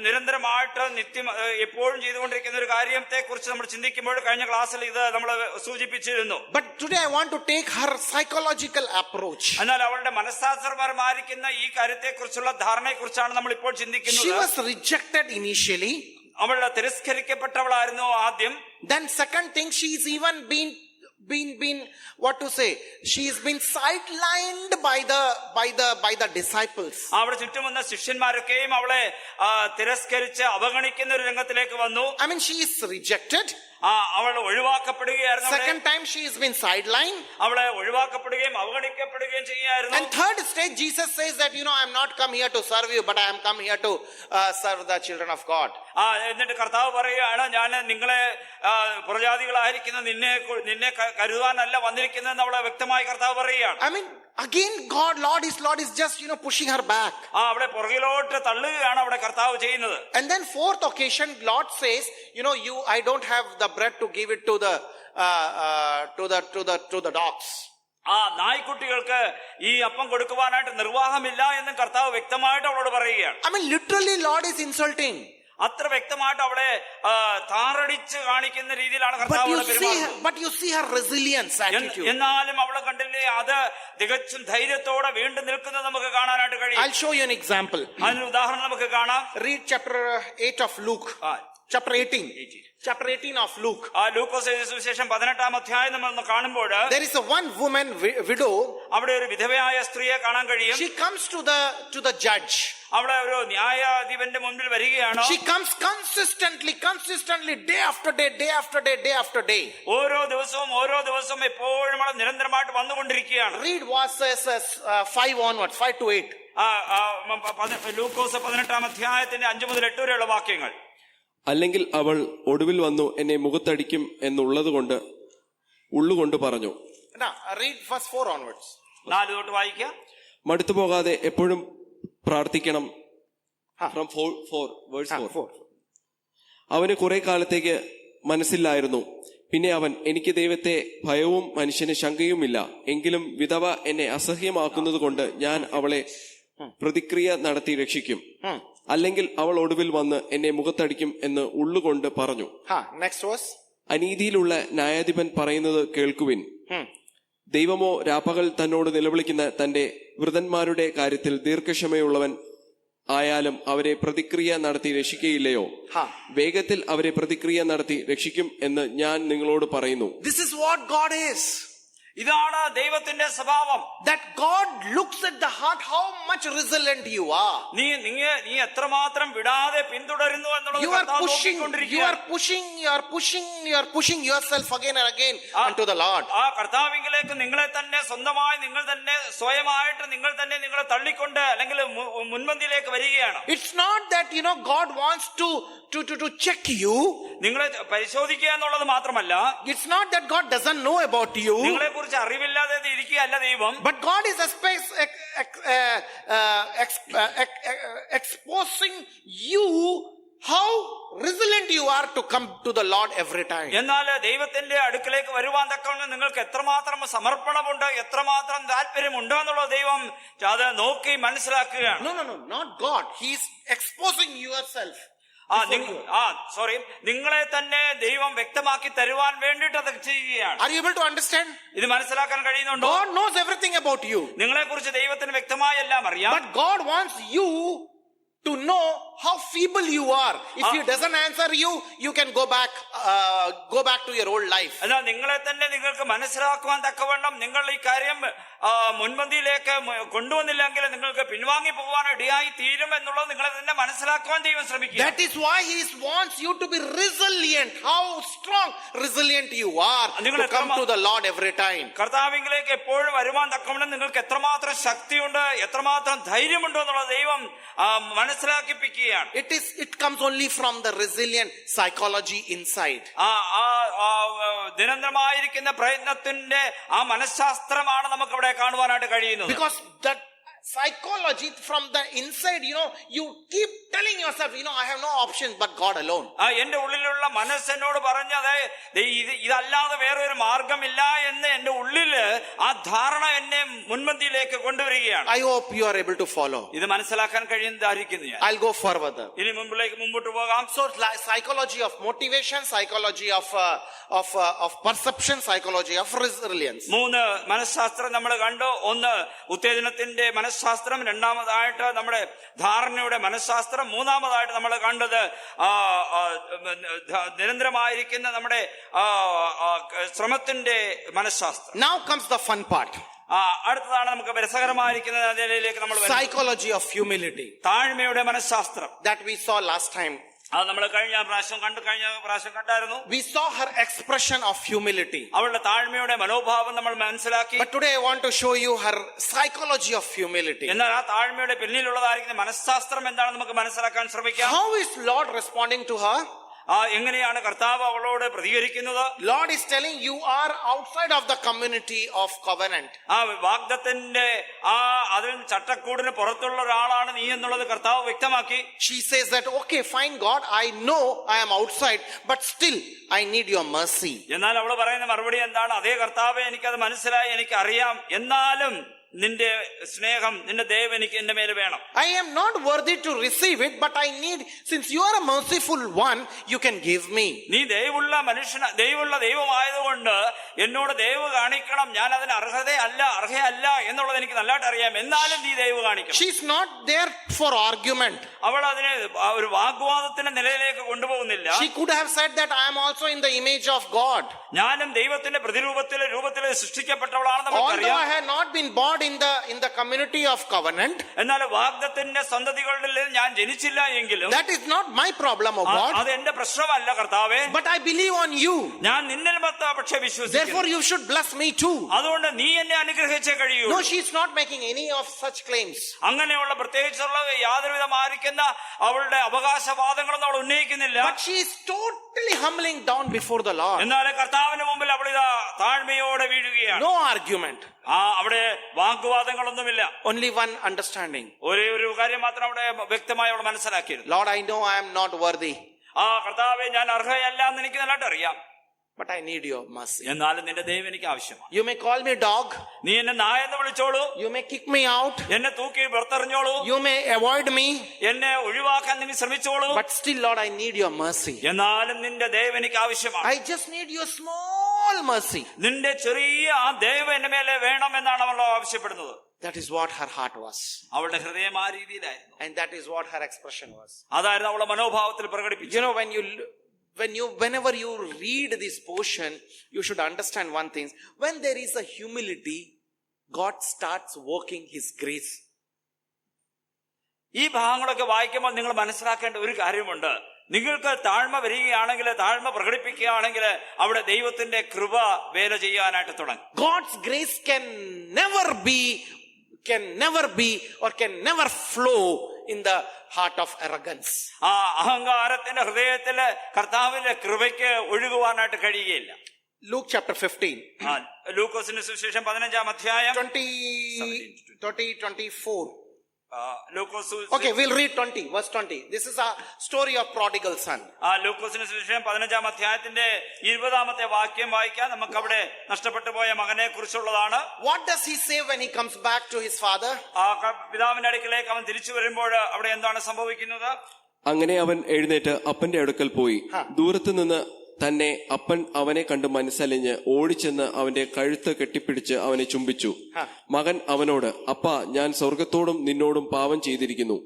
നിരന്തരമായിട്ട് എപ്പോഴും ചെയ്തുകൊണ്ടിരിക്കുന്ന ഒരു കാര്യത്തെ കുറിച്ച് നമ്മൾ ചിന്തിക്കുമ്പോൾ കഴിഞ്ഞ ക്ലാസ്സിൽ ഇത് നമ്മൾ സൂചിപ്പിച്ചിരുന്നു. But today I want to take her psychological approach. എന്നാൽ അവളുടെ മനഃശാസ്ത്രപരമായിരിക്കുന്ന ഈ കാര്യത്തെ കുറിച്ചുള്ള ധാരണയെ കുറിച്ചാണ് നമ്മൾ ഇപ്പോൾ She ചിന്തിക്കുന്നത്. was rejected initially. അവൾ തിരസ്കരിക്കപ്പെട്ടവളായിരുന്നു ആദ്യം. Then second thing, she's even been what to say, she's been sidelined by the disciples. അവിടെ ചുറ്റും വന്ന ശിഷ്യന്മാരൊക്കെയും അവളെ തിരസ്കരിച്ച് അവഗണിക്കുന്ന ഒരു രംഗത്തിലേക്ക് വന്നു. I mean, she is rejected. അവൾ ഒഴിവാക്കപ്പെടുകയായിരുന്നു. Second time she has been sidelined. അവളെ ഒഴിവാക്കപ്പെടുകയും അവഗണിക്കപ്പെടുകയും ചെയ്യായിരുന്നു. And third stage, Jesus says that, I'm not come here to serve you, but I am come here to serve the children of God. എന്നിട്ട് കർത്താവ് പറയുകയാണ്, ഞാൻ നിങ്ങളെ പുറജാതികളായിരിക്കുന്ന നിന്നെ കരുതാനല്ല വന്നിരിക്കുന്നതെന്ന് അവളെ വ്യക്തമായി കർത്താവ് പറയുകയാണ്. I mean, again Lord is just pushing her back. അവളെ പുറകിലോട്ട് തള്ളുകയാണ് അവിടെ കർത്താവ് ചെയ്യുന്നത്. And then fourth occasion, Lord says, I don't have the bread to give it to the dogs. നായ്ക്കുട്ടികൾക്ക് ഈ അപ്പം കൊടുക്കുവാനായിട്ട് നിർവാഹമില്ല എന്ന് കർത്താവ് വ്യക്തമായിട്ട് അവളോട് പറയുകയാണ്. I mean, literally Lord is insulting. അത്ര വ്യക്തമായിട്ട് അവളെ താറടിച്ച് കാണിക്കുന്ന രീതിയിലാണ് കർത്താവ് പെരുമാറുന്നത്. But you see her resilience attitude. എന്നാലും അവളെ കണ്ടില്ലേ, അത് തികച്ചും ധൈര്യത്തോടെ വീണ്ടും നിൽക്കുന്നത് നമുക്ക് കാണാനായിട്ട് കഴിയും. I'll show you an example. അതിനൊരു ഉദാഹരണം നമുക്ക് കാണാം. Read chapter 8 of Luke. Chapter 18 of Luke. ലൂക്കോസ് എഴുതിയ സുവിശേഷം 18-ാം അധ്യായം നമ്മൾ കാണുമ്പോൾ there is a one woman widow. അവിടെ ഒരു വിധവയായ സ്ത്രീയെ കാണാൻ കഴിയും. She comes to the judge. അവിടെ ഒരു ന്യായാധിപന്റെ മുൻപിൽ വരികയാണ്. She comes consistently day after day. ഓരോ ദിവസവും എപ്പോഴും നിരന്തരമായിട്ട് വന്നുകൊണ്ടിരിക്കുകയാണ്. Read verses 5 onwards, 5 to 8. ലൂക്കോസ് 18-ാം അധ്യായത്തിന്റെ 5 മുതൽ 8 വരെയുള്ള വാക്യങ്ങൾ. അല്ലെങ്കിൽ അവൾ ഒടുവിൽ വന്നു എന്നെ മുഖത്തടിക്കും എന്നുള്ളത് ഉള്ളുകൊണ്ട് പറഞ്ഞു. Now read verse 4 onwards. 4 തൊട്ട് വായിക്കാം. മടുത്തുപോകാതെ എപ്പോഴും പ്രാർത്ഥിക്കണം. From 4 verse 4. അവന് കുറെ കാലത്തേക്ക് മനസ്സിലായിരുന്നു. പിന്നെ അവൻ, എനിക്ക് ദൈവത്തെ ഭയവും മനുഷ്യന് ശങ്കയുമില്ല, എങ്കിലും വിധവ എന്നെ അസഹ്യമാക്കുന്നത് കൊണ്ട് ഞാൻ അവളെ പ്രതിക്രിയ നടത്തി രക്ഷിക്കും. അല്ലെങ്കിൽ അവൾ ഒടുവിൽ വന്ന് എന്നെ മുഖത്തടിക്കും എന്ന് ഉള്ളുകൊണ്ട് പറഞ്ഞു. Next verse. അനീതിയിലുള്ള ന്യായാധിപൻ പറയുന്നത് കേൾക്കുവിൻ. ദൈവമോ രാപ്പകൽ തന്നോട് നിലവിളിക്കുന്ന തന്റെ വൃതന്മാരുടെ കാര്യത്തിൽ ദീർഘക്ഷമയുള്ളവൻ ആയാലും അവരെ പ്രതിക്രിയ നടത്തി രക്ഷിക്കയില്ലയോ? വേഗത്തിൽ അവരെ പ്രതിക്രിയ നടത്തി രക്ഷിക്കും എന്ന് ഞാൻ നിങ്ങളോട് പറയുന്നു. This is what God is. ഇതാണ് ദൈവത്തിന്റെ സ്വഭാവം. That God looks at the heart, how much resilient you are. നീ എത്രമാത്രം വിടാതെ പിന്തുടരുന്നു എന്നുള്ളത് കർത്താവ് നോക്കിക്കൊണ്ടിരിക്കുകയാണ്. You are pushing yourself again and again unto the Lord. കർത്താവിലേക്ക് നിങ്ങളെ തന്നെ സ്വന്തമായി നിങ്ങൾ തന്നെ നിങ്ങളെ തള്ളിക്കൊണ്ട് അല്ലെങ്കിൽ മുൻപന്തിയിലേക്ക് വരികയാണ്. It's not that God wants to check you. നിങ്ങളെ പരിശോധിക്കുക എന്നുള്ളത് മാത്രമല്ല. It's not that God doesn't know about you. നിങ്ങളെ കുറിച്ച് അറിവില്ലാതെ ഇരിക്കുകയല്ല ദൈവം. But God is exposing you how resilient you are to come to the Lord every time. എന്നാൽ ദൈവത്തിന്റെ അടുക്കലേക്ക് വരുവാൻ തക്കവണ്ണം നിങ്ങൾക്ക് എത്രമാത്രം സമർപ്പണമുണ്ട്, എത്രമാത്രം താല്പര്യമുണ്ട് എന്നുള്ളത് ദൈവം അത് നോക്കി മനസ്സിലാക്കുകയാണ്. No, not God. He is exposing yourself. നിങ്ങളെ തന്നെ ദൈവം വ്യക്തമാക്കി തരുവാൻ വേണ്ടിയിട്ട് അത് ചെയ്യുകയാണ്. Are you able to understand? ഇത് മനസ്സിലാക്കാൻ കഴിയുന്നുണ്ടോ? God knows everything about you. നിങ്ങളെ കുറിച്ച് ദൈവത്തിന് വ്യക്തമായി എല്ലാം അറിയാം. But God wants you to know how feeble you are. If he doesn't answer you, you can go back to your old life. എന്നാൽ നിങ്ങളെ തന്നെ നിങ്ങൾക്ക് മനസ്സിലാക്കുവാൻ തക്കവണ്ണം നിങ്ങൾ ഈ കാര്യം മുൻപന്തിയിലേക്ക് കൊണ്ടുവന്നില്ലെങ്കിൽ നിങ്ങൾക്ക് പിൻവാങ്ങി പോകാൻ ഇടയായി തീരും എന്നുള്ളത് നിങ്ങളെ തന്നെ മനസ്സിലാക്കുവാൻ ദൈവം ശ്രമിക്കുക. That is why he wants you to be resilient. How strong resilient you are to come to the Lord every time. കർത്താവിലേക്ക് എപ്പോഴും വരുവാൻ തക്കവണ്ണം നിങ്ങൾക്ക് എത്രമാത്രം ശക്തിയുണ്ട്, എത്രമാത്രം ധൈര്യമുണ്ടോ എന്നുള്ളത് ദൈവം മനസ്സിലാക്കിപ്പിക്കുകയാണ്. It comes only from the resilient psychology inside. നിരന്തരമായിരിക്കുന്ന പ്രയത്നത്തിന്റെ ആ മനഃശാസ്ത്രമാണ് നമുക്ക് ഇവിടെ കാണുവാനായിട്ട് കഴിയുന്നത്. Because that psychology from the inside, you keep telling yourself, I have no option but God alone. എന്റെ ഉള്ളിലുള്ള മനസ്സെന്നോട് പറഞ്ഞത് ഇതല്ലാതെ വേറൊരു മാർഗമില്ല എന്ന് എന്റെ ഉള്ളില് ആ ധാരണ എന്നെ മുൻപന്തിയിലേക്ക് കൊണ്ടുവരികയാണ്. I hope you are able to follow. ഇത് മനസ്സിലാക്കാൻ കഴിയുന്നതായിരിക്കുന്നു ഞാൻ. I'll go further. ഇനി മുമ്പോട്ട് പോകാം. So psychology of motivation, psychology of perception, psychology of resilience. 3 മനഃശാസ്ത്രം നമ്മൾ കണ്ടു. ഒന്ന് ഉത്തേജനത്തിന്റെ മനഃശാസ്ത്രം, രണ്ടാമതായിട്ട് നമ്മുടെ ധാരണയുടെ മനഃശാസ്ത്രം, മൂന്നാമതായിട്ട് നമ്മൾ കണ്ടത് നിരന്തരമായിരിക്കുന്ന നമ്മുടെ ശ്രമത്തിന്റെ മനഃശാസ്ത്രം. Now comes the fun part. അടുത്തതാണ് നമുക്ക് രസകരമായിരിക്കുന്ന നിലയിലേക്ക് നമ്മൾ psychology of humility, താഴ്മയുടെ മനഃശാസ്ത്രം. that we saw last time. അത് നമ്മൾ കഴിഞ്ഞ പ്രാവശ്യം കണ്ടായിരുന്നു. We saw her expression of humility. അവളുടെ താഴ്മയുടെ മനോഭാവം നമ്മൾ മനസ്സിലാക്കി. But today I want to show you her psychology of humility. എന്നാൽ ആ താഴ്മയുടെ പിന്നിലുള്ളതായിരിക്കുന്ന മനഃശാസ്ത്രം എന്താണെന്ന് നമുക്ക് മനസ്സിലാക്കാൻ ശ്രമിക്കാം. How is Lord responding to her? എങ്ങനെയാണ് കർത്താവ് അവളോട് പ്രതികരിക്കുന്നത്? Lord is telling you are outside of the community of covenant. വാഗ്ദത്തത്തിന്റെ അതിൽ ചട്ടക്കൂടിന് പുറത്തുള്ള ഒരാളാണ് നീ എന്നുള്ളത് കർത്താവ് വ്യക്തമാക്കി. She says that, okay, fine God, I know I am outside, but still I need your mercy. എന്നാൽ അവള് പറയുന്ന മറുപടി എന്താണ്? അതേ കർത്താവെ, എനിക്കത് മനസ്സിലായി, എനിക്കറിയാം, എന്നാലും നിന്റെ സ്നേഹം, നിന്റെ ദയവ് എനിക്ക് എന്റെ മേലെ വേണം. I am not worthy to receive it, but I need, since you are a merciful one, you can give me. നീ ദയവുള്ള ദൈവമായതുകൊണ്ട് എന്നോട് ദയവ് കാണിക്കണം. ഞാൻ അതിന് അർഹയല്ല എന്നുള്ളത് എനിക്ക് നല്ലതായിട്ട് അറിയാം, എന്നാലും നീ ദയവ് കാണിക്കണം. She is not there for argument. അവൾ അതിനെ ഒരു വാഗ്വാദത്തിന്റെ നിലയിലേക്ക് കൊണ്ടുപോകുന്നില്ല. She could have said that I am also in the image of God. ഞാനും ദൈവത്തിന്റെ പ്രതിരൂപത്തില് സൃഷ്ടിക്കപ്പെട്ടവളാണെന്ന് Although നമുക്കറിയാം. I had not been born in the community of covenant, എന്നാൽ വാഗ്ദത്തിന്റെ സന്തതികളിൽ ഞാൻ ജനിച്ചില്ല എങ്കിലും that is not my problem, oh God. അത് എന്റെ പ്രശ്നമല്ല കർത്താവേ. But I believe on you. ഞാൻ നിന്നിൽ പക്ഷെ വിശ്വസിക്കുന്നു. Therefore you should bless me too. അതുകൊണ്ട് നീ എന്നെ അനുഗ്രഹിച്ചേ കഴിയൂ. No, she is not making any of such claims. അങ്ങനെയുള്ള പ്രത്യേകിച്ചുള്ള യാതൊരുവിധമായിരിക്കുന്ന അവളുടെ അവകാശവാദങ്ങളൊന്നും അവൾ ഉന്നയിക്കുന്നില്ല. But she is totally humbling down before the Lord. എന്നാൽ കർത്താവിന് മുമ്പിൽ അവൾ ഇതാ താഴ്മയോടെ വീഴുകയാണ്. No argument. അവിടെ വാഗ്വാദങ്ങളൊന്നുമില്ല. Only one understanding. ഒരേ ഒരു കാര്യം മാത്രം അവിടെ വ്യക്തമായി അവൾ മനസ്സിലാക്കിയിരുന്നു. Lord, I know I am not worthy. കർത്താവേ, ഞാൻ അർഹയല്ല എന്ന് എനിക്ക് നല്ലതായിട്ട് അറിയാം, but I need your mercy. എന്നാലും നിന്റെ ദൈവം എനിക്ക് ആവശ്യമാണ്. You may call me dog. നീ എന്നെ നായെന്ന് വിളിച്ചോളൂ. You may kick me out. എന്നെ തൂക്കി പുറത്തെറിഞ്ഞോളൂ. You may avoid me. എന്നെ ഒഴിവാക്കാൻ നീ ശ്രമിച്ചോളൂ. But still, Lord, I need your mercy. എന്നാലും നിന്റെ ദൈവം എനിക്ക് ആവശ്യമാണ്. I just need your small mercy. നിന്റെ ചെറിയ ആ ദൈവം എന്റെ മേലെ വേണം എന്നാണ് അവൾ ആവശ്യപ്പെടുന്നത്. That is what her heart was. അവളുടെ ഹൃദയം ആ രീതിയിലായിരുന്നു. And that is what her expression was. അതായിരുന്നു അവളുടെ മനോഭാവത്തിൽ പ്രകടിപ്പിച്ചത്. Whenever you read this portion, you should understand one thing. When there is a humility, God starts working His grace. ഈ ഭാഗങ്ങളൊക്കെ വായിക്കുമ്പോൾ നിങ്ങൾ മനസ്സിലാക്കേണ്ട ഒരു കാര്യമുണ്ട്. നിങ്ങൾക്ക് താഴ്മ വരികയാണെങ്കിൽ, താഴ്മ പ്രകടിപ്പിക്കുകയാണെങ്കിൽ അവിടെ ദൈവത്തിന്റെ കൃപ വേല ചെയ്യാനായിട്ട് തുടങ്ങും. God's grace can never be or can never flow in the heart of arrogance. അഹങ്കാരത്തിന്റെ ഹൃദയത്തില് കർത്താവിന്റെ കൃപയ്ക്ക് ഒഴുകുവാനായിട്ട് കഴിയുകയില്ല. Luke chapter 15. ലൂക്കോസിന്റെ സുവിശേഷം 15-ാം അധ്യായം 24. Okay, we'll read 20, verse 20. This is a story of prodigal son. ലൂക്കോസിന്റെ സുവിശേഷം 15-ാം അധ്യായത്തിന്റെ 20-ാമത്തെ വാക്യം വായിക്കാൻ നമുക്ക് അവിടെ നഷ്ടപ്പെട്ടു പോയ മകനെ കുറിച്ചുള്ളതാണ്. What does he say when he comes back to his father? പിതാവിന്റെ അടുക്കലേക്ക് അവൻ തിരിച്ചു വരുമ്പോൾ അവിടെ എന്താണ് സംഭവിക്കുന്നത്? അങ്ങനെ അവൻ എഴുന്നേറ്റ് അപ്പന്റെ അടുക്കൽ പോയി. ദൂരത്തു നിന്ന് തന്നെ അപ്പൻ അവനെ കണ്ട് മനസ്സലിഞ്ഞ് ഓടിച്ചെന്ന് അവന്റെ കഴുത്ത് കെട്ടിപ്പിടിച്ച് അവനെ ചുംബിച്ചു. മകൻ അവനോട്, അപ്പാ, ഞാൻ സ്വർഗത്തോടും നിന്നോടും പാപം ചെയ്തിരിക്കുന്നു.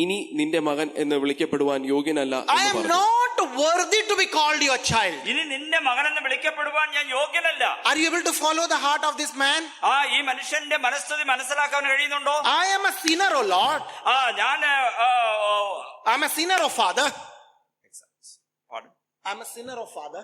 ഇനി നിന്റെ മകൻ എന്ന് വിളിക്കപ്പെടുവാൻ യോഗ്യനല്ല I എന്ന് am പറഞ്ഞു. not worthy to be called your child. ഇനി നിന്റെ മകനെന്ന് വിളിക്കപ്പെടുവാൻ ഞാൻ യോഗ്യനല്ല. Are you able to follow the heart of this man? ഈ മനുഷ്യന്റെ മനസ്ഥിതി മനസ്സിലാക്കാൻ കഴിയുന്നുണ്ടോ? I am a sinner, O Lord. I'm a sinner, O Father. I'm a sinner, O Father.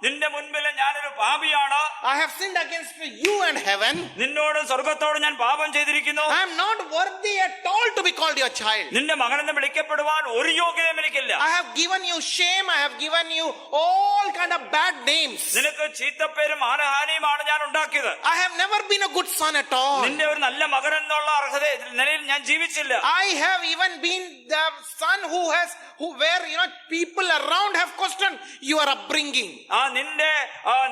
നിന്റെ മുൻപിൽ ഞാനൊരു പാപിയാണ്. I have sinned against you and heaven. നിന്നോടും സ്വർഗത്തോടും ഞാൻ പാപം ചെയ്തിരിക്കുന്നു. I am not worthy at all to be called your child. നിന്റെ മകനെന്ന് വിളിക്കപ്പെടുവാൻ ഒരു യോഗ്യതയും എനിക്കില്ല. I have given you shame. I have given you all kind of bad names. നിനക്ക് ചീത്തപ്പേരും മാനഹാനിയുമാണ് ഞാൻ ഉണ്ടാക്കിയത്. I have never been a good son at all. നിന്റെ ഒരു നല്ല മകൻ എന്നുള്ള അർഹത നിലയിൽ ഞാൻ ജീവിച്ചില്ല. I have even been the son where people around have questioned your upbringing.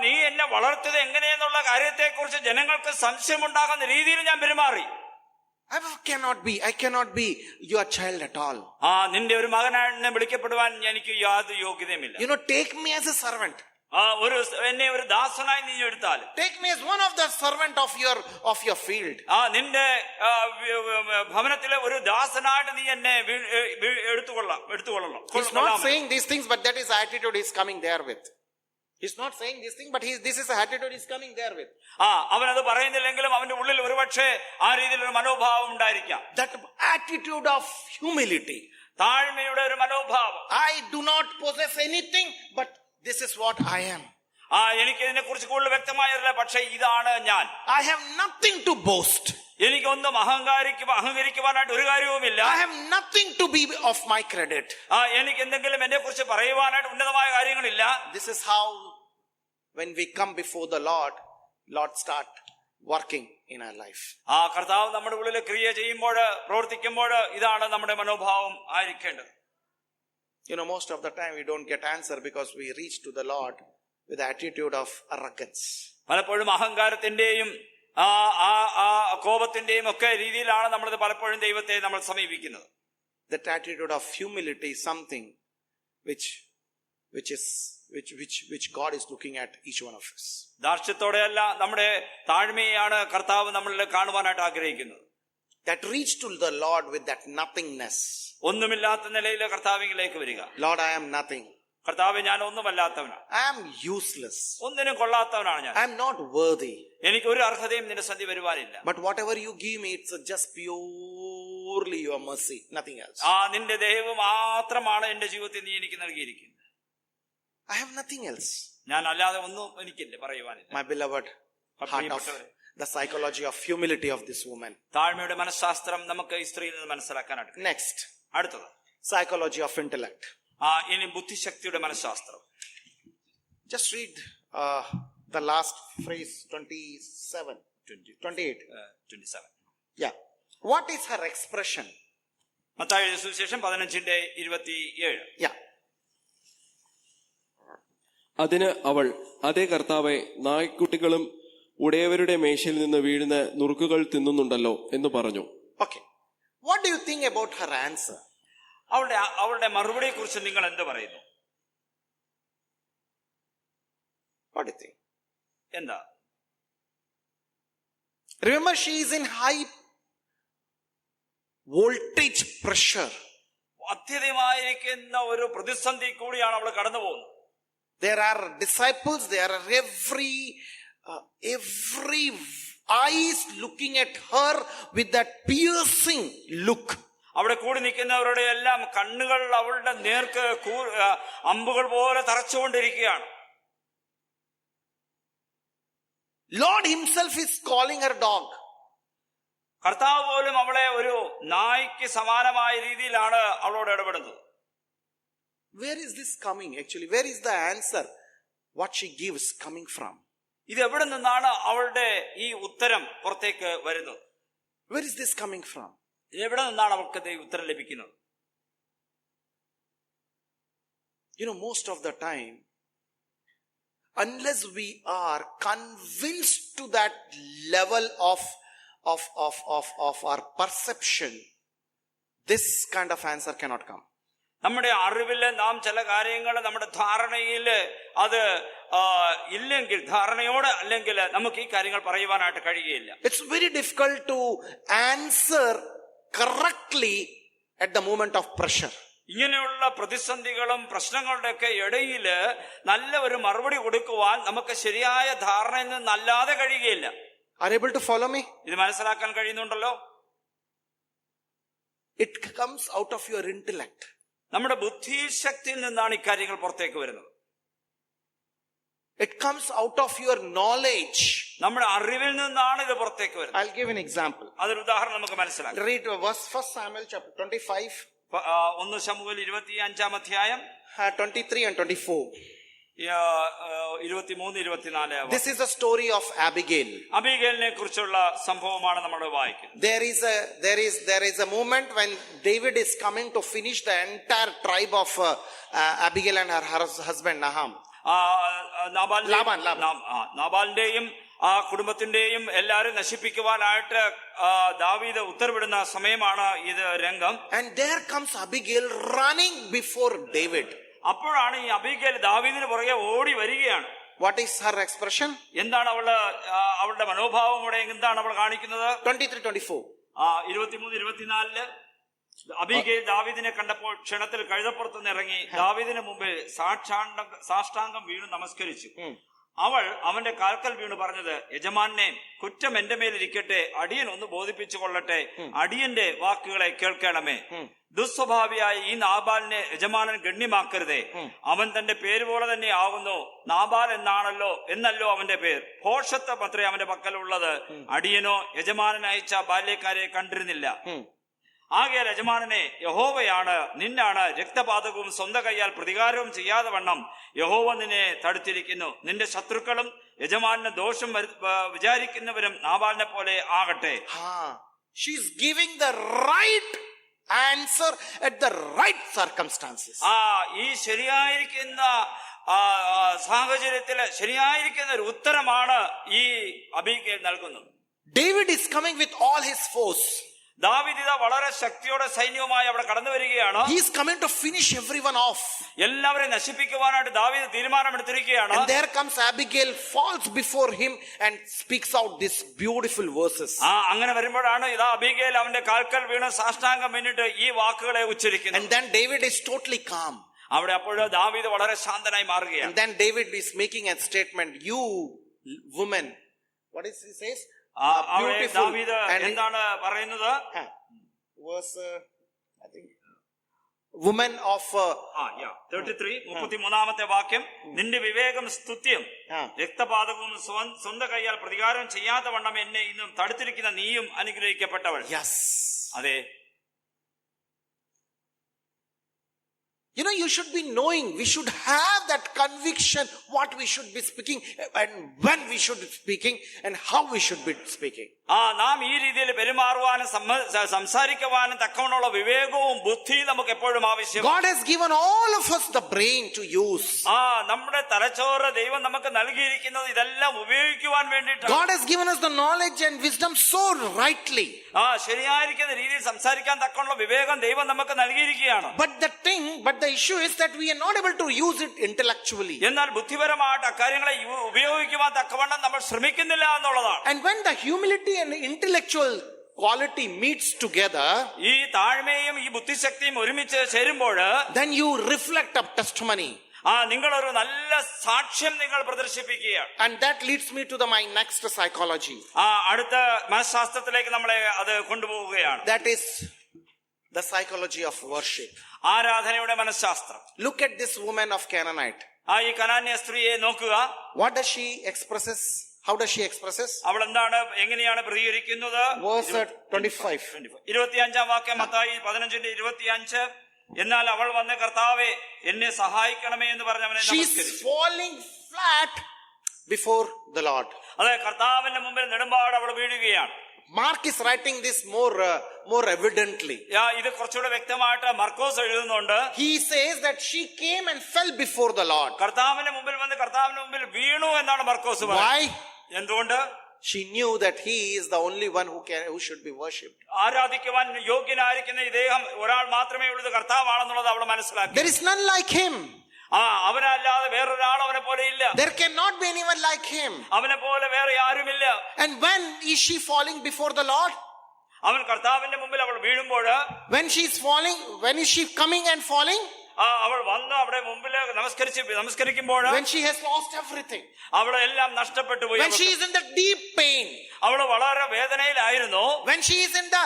നീ എന്നെ വളർത്തിയത് എങ്ങനെയെന്നുള്ള കാര്യത്തെ കുറിച്ച് ജനങ്ങൾക്ക് സംശയമുണ്ടാകുന്ന രീതിയിൽ ഞാൻ പെരുമാറി. I cannot be your child at all. നിന്റെ ഒരു മകനായി വിളിക്കപ്പെടുവാൻ എനിക്ക് യാതൊരു യോഗ്യതയുമില്ല. Take me as a servant. എന്നെ ഒരു ദാസനായി നീ എടുത്താൽ, take me as one of the servant of your field. നിന്റെ ഭവനത്തിലെ ഒരു ദാസനായിട്ട് നീ എന്നെ എടുത്തുകൊള്ളണം. He's not saying these things, but that is the attitude he's coming there with. He's not saying this thing, but this is the attitude he's coming there with. അവനത് പറയുന്നില്ലെങ്കിലും അവന്റെ ഉള്ളിൽ ഒരുപക്ഷെ ആ രീതിയിലൊരു മനോഭാവം ഉണ്ടായിരിക്കാം. That attitude of humility. താഴ്മയുടെ ഒരു മനോഭാവം. I do not possess anything, but this is what I am. എനിക്ക് ഇതിനെ കുറിച്ച് കൂടുതൽ വ്യക്തമായില്ല, പക്ഷെ ഇതാണ് ഞാൻ. I have nothing to boast. എനിക്കൊന്നും അഹങ്കരിക്കുവാനായിട്ട് ഒരു കാര്യവുമില്ല. I have nothing to be of my credit. എനിക്ക് എന്തെങ്കിലും എന്നെ കുറിച്ച് പറയുവാനായിട്ട് ഉന്നതമായ കാര്യങ്ങളില്ല. This is how when we come before the Lord start working in our life. കർത്താവ് നമ്മുടെ ഉള്ളിൽ ക്രിയ ചെയ്യുമ്പോൾ, പ്രവർത്തിക്കുമ്പോൾ ഇതാണ് നമ്മുടെ മനോഭാവം ആയിരിക്കേണ്ടത്. Most of the time we don't get answer because we reach to the Lord with the attitude of arrogance. പലപ്പോഴും അഹങ്കാരത്തിന്റെയും കോപത്തിന്റെയും ഒക്കെ രീതിയിലാണ് നമ്മൾ പലപ്പോഴും ദൈവത്തെ നമ്മൾ സമീപിക്കുന്നത്. That attitude of humility is something which God is looking at each one of us. ധാർഷ്ട്യത്തോടെയല്ല, നമ്മുടെ താഴ്മയാണ് കർത്താവ് നമ്മളിൽ കാണുവാനായിട്ട് ആഗ്രഹിക്കുന്നത്. That reach to the Lord with that nothingness. ഒന്നുമില്ലാത്ത നിലയിൽ കർത്താവിലേക്ക് വരിക. Lord, I am nothing. കർത്താവേ, ഞാൻ ഒന്നുമല്ലാത്തവനാണ്. I am useless. ഒന്നിനും കൊള്ളാത്തവനാണ് ഞാൻ. I am not worthy. എനിക്ക് ഒരു അർഹതയും നിന്റെ സന്നിധി വരുവാനില്ല. But whatever you give me, it's just purely your mercy, nothing else. നിന്റെ ദയവ് മാത്രമാണ് എന്റെ ജീവിതത്തിൽ നീ എനിക്ക് നൽകിയിരിക്കുന്നത്. I have nothing else. ഞാൻ അല്ലാതെ ഒന്നും എനിക്കില്ല പറയുവാനില്ല. My beloved heart of the psychology of humility of this woman. താഴ്മയുടെ മനഃശാസ്ത്രം നമുക്ക് ഈ സ്ത്രീയിൽ നിന്ന് മനസ്സിലാക്കാനായിട്ട്. Next, അടുത്തത് psychology of intellect. ഇനി ബുദ്ധിശക്തിയുടെ മനഃശാസ്ത്രം. Just read the last phrase, 28. Yeah. What is her expression? മത്തായിയുടെ സുവിശേഷം 15:27. Yeah. അതിന് അവൾ, അതേ കർത്താവേ, നായ്ക്കുട്ടികളും ഉടയവരുടെ മേശയിൽ നിന്ന് വീഴുന്ന നുറുക്കുകൾ തിന്നുന്നുണ്ടല്ലോ എന്ന് പറഞ്ഞു. Okay. What do you think about her answer? അവളുടെ മറുപടിയെ കുറിച്ച് നിങ്ങൾ എന്ത് പറയുന്നു? What do you think? എന്താ? Remember, she is in high voltage pressure. അത്യധികമായിരിക്കുന്ന ഒരു പ്രതിസന്ധി കൂടിയാണ് അവൾ കടന്നു പോകുന്നത്. There are disciples, there are every eyes looking at her with that piercing look. അവിടെ കൂടി നിൽക്കുന്നവരുടെ എല്ലാം കണ്ണുകൾ അവളുടെ നേർക്ക് അമ്പുകൾ പോലെ തറച്ചുകൊണ്ടിരിക്കുകയാണ്. Lord himself is calling her dog. കർത്താവ് പോലും അവളെ ഒരു നായ്ക്ക് സമാനമായ രീതിയിലാണ് അവളോട് ഇടപെടുന്നത്. Where is this coming actually? Where is the answer? What she gives coming from? ഇത് എവിടെ നിന്നാണ് അവളുടെ ഈ ഉത്തരം പുറത്തേക്ക് വരുന്നത്? Where is this coming from? എവിടെ നിന്നാണ് അവൾക്ക് ഈ ഉത്തരം ലഭിക്കുന്നത്? Most of the time, unless we are convinced to that level of our perception, this kind of answer cannot come. നമ്മുടെ അറിവില് നാം ചില കാര്യങ്ങൾ നമ്മുടെ ധാരണയില് അത് ഇല്ലെങ്കിൽ, ധാരണയോടെ അല്ലെങ്കിൽ നമുക്ക് ഈ കാര്യങ്ങൾ പറയുവാനായിട്ട് കഴിയുകയില്ല. It's very difficult to answer correctly at the moment of pressure. ഇങ്ങനെയുള്ള പ്രതിസന്ധികളും പ്രശ്നങ്ങളുടെ ഒക്കെ ഇടയില് നല്ല ഒരു മറുപടി കൊടുക്കുവാൻ നമുക്ക് ശരിയായ ധാരണയിൽ നിന്നല്ലാതെ കഴിയുകയില്ല. Are you able to follow me? ഇത് മനസ്സിലാക്കാൻ കഴിയുന്നുണ്ടല്ലോ? It comes out of your intellect. നമ്മുടെ ബുദ്ധിശക്തിയിൽ നിന്നാണ് ഇക്കാര്യങ്ങൾ പുറത്തേക്ക് വരുന്നത്. It comes out of your knowledge. നമ്മുടെ അറിവിൽ നിന്നാണ് ഇത് പുറത്തേക്ക് വരുന്നത്. I'll give an example. അതൊരു ഉദാഹരണം നമുക്ക് മനസ്സിലാക്കാം. Read verse 1 Samuel chapter 25. 1 ശമൂവേൽ 25-ാം അധ്യായം 23 and 24. 23-24. This is the story of Abigail. അബീഗേലിനെ കുറിച്ചുള്ള സംഭവമാണ് നമ്മൾ വായിക്കുന്നത്. There is a moment when David is coming to finish the entire tribe of Abigail and her husband Naham. നാബാലിന്റെയും ആ കുടുംബത്തിന്റെയും എല്ലാരും നശിപ്പിക്കുവാനായിട്ട് ദാവീദ് ഉത്തരവിടുന്ന സമയമാണ് ഇത് രംഗം. And there comes Abigail running before David. അപ്പോഴാണ് ഈ അബീഗേൽ ദാവീദിന് പുറകെ ഓടി വരികയാണ്. What is her expression? എന്താണ് അവളുടെ മനോഭാവം ഇവിടെ എന്താണ് അവൾ കാണിക്കുന്നത്? 23-24. 23-24 അബീഗേൽ ദാവീദിനെ കണ്ടപ്പോൾ ക്ഷണത്തിൽ കഴുതപ്പുറത്തുനിന്ന് ഇറങ്ങി ദാവീദിന് മുമ്പിൽ സാഷ്ടാംഗം വീണു നമസ്കരിച്ചു. അവൾ അവന്റെ കാൽക്കൽ വീണ് പറഞ്ഞത്, യജമാനെ, കുറ്റം എന്റെ മേലിരിക്കട്ടെ, അടിയൻ ഒന്ന് ബോധിപ്പിച്ചു കൊള്ളട്ടെ, അടിയന്റെ വാക്കുകളെ കേൾക്കണമേ. ദുസ്വഭാവിയായ ഈ നാബാലിനെ യജമാനൻ ഗണ്യമാക്കരുതേ. അവൻ തന്റെ പേര് പോലെ തന്നെ ആവുന്നു. നാബാൽ എന്നല്ലോ അവന്റെ പേർ. ഭോഷത്വം അത്രേ അവന്റെ പക്കലുള്ളത്. അടിയനോ യജമാനൻ അയച്ച ബാല്യക്കാരെ കണ്ടിരുന്നില്ല. ആകയാൽ യജമാനനെ, യഹോവയാണ്, നിന്നാണ് രക്തപാതകവും സ്വന്തം കൈയാൽ പ്രതികാരവും ചെയ്യാതെ വണ്ണം യഹോവ നിന്നെ തടുത്തിരിക്കുന്നു. നിന്റെ ശത്രുക്കളും യജമാനന് ദോഷം വിചാരിക്കുന്നവരും നാബാലിനെ പോലെ ആകട്ടെ. She's giving the right answer at the right circumstances. ഈ ശരിയായിരിക്കുന്ന സാഹചര്യത്തില് ശരിയായിരിക്കുന്ന ഒരു ഉത്തരമാണ് ഈ അബീഗേൽ നൽകുന്നത്. David is coming with all his force. ദാവീദ് ഇതാ വളരെ ശക്തിയോടെ സൈന്യവുമായി അവിടെ കടന്നു വരികയാണ്. He is coming to finish everyone off. എല്ലാവരെയും നശിപ്പിക്കുവാനായിട്ട് ദാവീദ് തീരുമാനമെടുത്തിരിക്കുകയാണ്. And there comes Abigail, falls before him and speaks out these beautiful verses. അങ്ങനെ വരുമ്പോഴാണ് ഇതാ അബീഗേൽ അവന്റെ കാൽക്കൽ വീണ് സാഷ്ടാംഗം വീണിട്ട് ഈ വാക്കുകളെ ഉച്ചരിക്കുന്നത്. And then David is totally calm. അവിടെ അപ്പോഴ് ദാവീദ് വളരെ ശാന്തനായി മാറുകയാണ്. And then David is making a statement, you woman, what is he says? ദാവീദ് എന്താണ് പറയുന്നത്? Verse, I think, woman of 33 വാക്യം, നിന്റെ വിവേകം സ്തുത്യം, രക്തപാതകവും സ്വന്തം കൈയാൽ പ്രതികാരം ചെയ്യാത്ത വണ്ണം എന്നെ ഇന്നും തടുത്തിരിക്കുന്ന നീയും അനുഗ്രഹിക്കപ്പെട്ടവൾ. Yes. അതെ. You know, you should be knowing, we should have that conviction what we should be speaking and when we should be speaking and how we should be speaking. നാം ഈ രീതിയിൽ പെരുമാറുവാനും സംസാരിക്കുവാനും തക്കവണ്ണമുള്ള വിവേകവും ബുദ്ധിയും നമുക്ക് എപ്പോഴും ആവശ്യം. God has given all of us the brain to use. നമ്മുടെ തലച്ചോറ് ദൈവം നമുക്ക് നൽകിയിരിക്കുന്നത് ഇതെല്ലാം ഉപയോഗിക്കുവാൻ വേണ്ടിയിട്ടാണ്. God has given us the knowledge and wisdom so rightly. ശരിയായിരിക്കുന്ന രീതിയിൽ സംസാരിക്കാൻ തക്കവണ്ണ വിവേകം ദൈവം നമുക്ക് നൽകിയിരിക്കുകയാണ്. But the issue is that we are not able to use it intellectually. എന്നാൽ ബുദ്ധിപരമായിട്ട് അക്കാര്യങ്ങളെ ഉപയോഗിക്കുവാൻ തക്കവണ്ണം നമ്മൾ ശ്രമിക്കുന്നില്ല എന്നുള്ളതാണ്. And when the humility and intellectual quality meets together, ഈ താഴ്മയും ഈ ബുദ്ധിശക്തിയും ഒരുമിച്ച് ചേരുമ്പോൾ, then you reflect a testimony. നിങ്ങൾ ഒരു നല്ല സാക്ഷ്യം നിങ്ങൾ പ്രദർശിപ്പിക്കുകയാണ്. And that leads me to my next psychology. അടുത്ത മനഃശാസ്ത്രത്തിലേക്ക് നമ്മളെ അത് കൊണ്ടുപോവുകയാണ്. That is the psychology of worship. ആരാധനയുടെ മനഃശാസ്ത്രം. Look at this woman of Canaanite. ഈ കനാന്യ സ്ത്രീയെ നോക്കുക. What does she expresses? How does she expresses? അവൾ എന്താണ്, എങ്ങനെയാണ് പ്രതികരിക്കുന്നത്? Verse 25. 25 വാക്യം, മത്തായി 15:25. എന്നാൽ അവൾ വന്ന്, കർത്താവേ എന്നെ സഹായിക്കണമേ എന്ന് പറഞ്ഞ് അവനെ നമസ്കരിച്ചു. She is falling flat before the Lord. അതെ, കർത്താവിന്റെ മുമ്പിൽ നെടുമ്പാട് അവൾ വീഴുകയാണ്. Mark is writing this more evidently. ഇത് കുറച്ചുകൂടെ വ്യക്തമായിട്ട് മർക്കോസ് എഴുതുന്നുണ്ട്. He says that she came and fell before the Lord. കർത്താവിന്റെ മുമ്പിൽ വന്ന് കർത്താവിന്റെ മുമ്പിൽ വീണു എന്നാണ് മർക്കോസ് പറയുന്നത്. Why? എന്തുകൊണ്ട്? She knew that he is the only one who should be worshipped. ആരാധിക്കുവാൻ യോഗ്യനായിരിക്കുന്ന ഇദ്ദേഹം ഒരാൾ മാത്രമേ ഉള്ളത് കർത്താവാണെന്നുള്ളത് അവൾ മനസ്സിലാക്കി. There is none like him. അവനല്ലാതെ വേറൊരാൾ അവനെ പോലെ ഇല്ല. There cannot be anyone like him. അവനെ പോലെ വേറെ ആരുമില്ല. And when is she falling before the Lord? അവൻ കർത്താവിന്റെ മുമ്പിൽ അവൾ വീഴുമ്പോൾ, when she is falling, when is she coming and falling? അവൾ വന്ന് അവിടെ മുമ്പിൽ നമസ്കരിക്കുമ്പോൾ, when she has lost everything, അവളെ എല്ലാം നഷ്ടപ്പെട്ടു പോയി. when she is in the deep pain, അവള് വളരെ വേദനയിലായിരുന്നു. when she is in the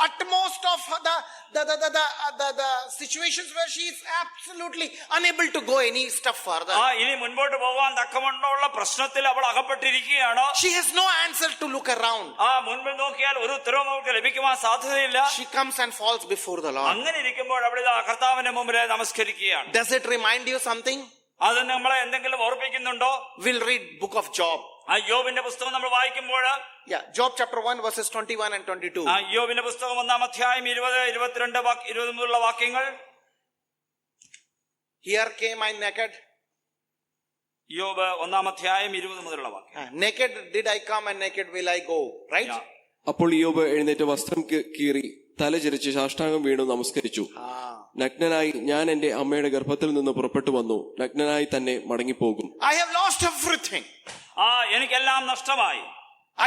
utmost of the situations where she is absolutely unable to go any step further, ഇനി മുൻപോട്ട് പോകാൻ തക്കമണ്ണമുള്ള പ്രശ്നത്തിൽ അവൾ അകപ്പെട്ടിരിക്കുകയാണ്. she has no answer to look around. മുൻപിൽ നോക്കിയാൽ ഒരു ഉത്തരവും അവൾക്ക് ലഭിക്കുവാൻ സാധ്യതയില്ല. she comes and falls before the Lord. അങ്ങനെ ഇരിക്കുമ്പോൾ അവൾ കർത്താവിന്റെ മുമ്പിൽ നമസ്കരിക്കുകയാണ്. does it remind you something? അത് നമ്മളെ എന്തെങ്കിലും ഓർപ്പിക്കുന്നുണ്ടോ? we'll read book of Job. യോബിന്റെ പുസ്തകം നമ്മൾ വായിക്കുമ്പോൾ, Job chapter 1 verses 21 and 22. യോബിന്റെ പുസ്തകം 1-ാം അധ്യായം 20-22 മുതലുള്ള വാക്യങ്ങൾ. here came I naked. യോബ് 1-ാം അധ്യായം 20 മുതലുള്ള വാക്യം. naked did I come and naked will I go, right? അപ്പോൾ യോബ് എഴുന്നേറ്റ് വസ്ത്രം കീറി തലചരിച്ച് സാഷ്ടാംഗം വീണു നമസ്കരിച്ചു. നഗ്നനായി ഞാൻ എന്റെ അമ്മയുടെ ഗർഭത്തിൽ നിന്ന് പുറപ്പെട്ടു വന്നു, നഗ്നനായി തന്നെ മടങ്ങിപ്പോകും. I have lost everything. എനിക്കെല്ലാം നഷ്ടമായി.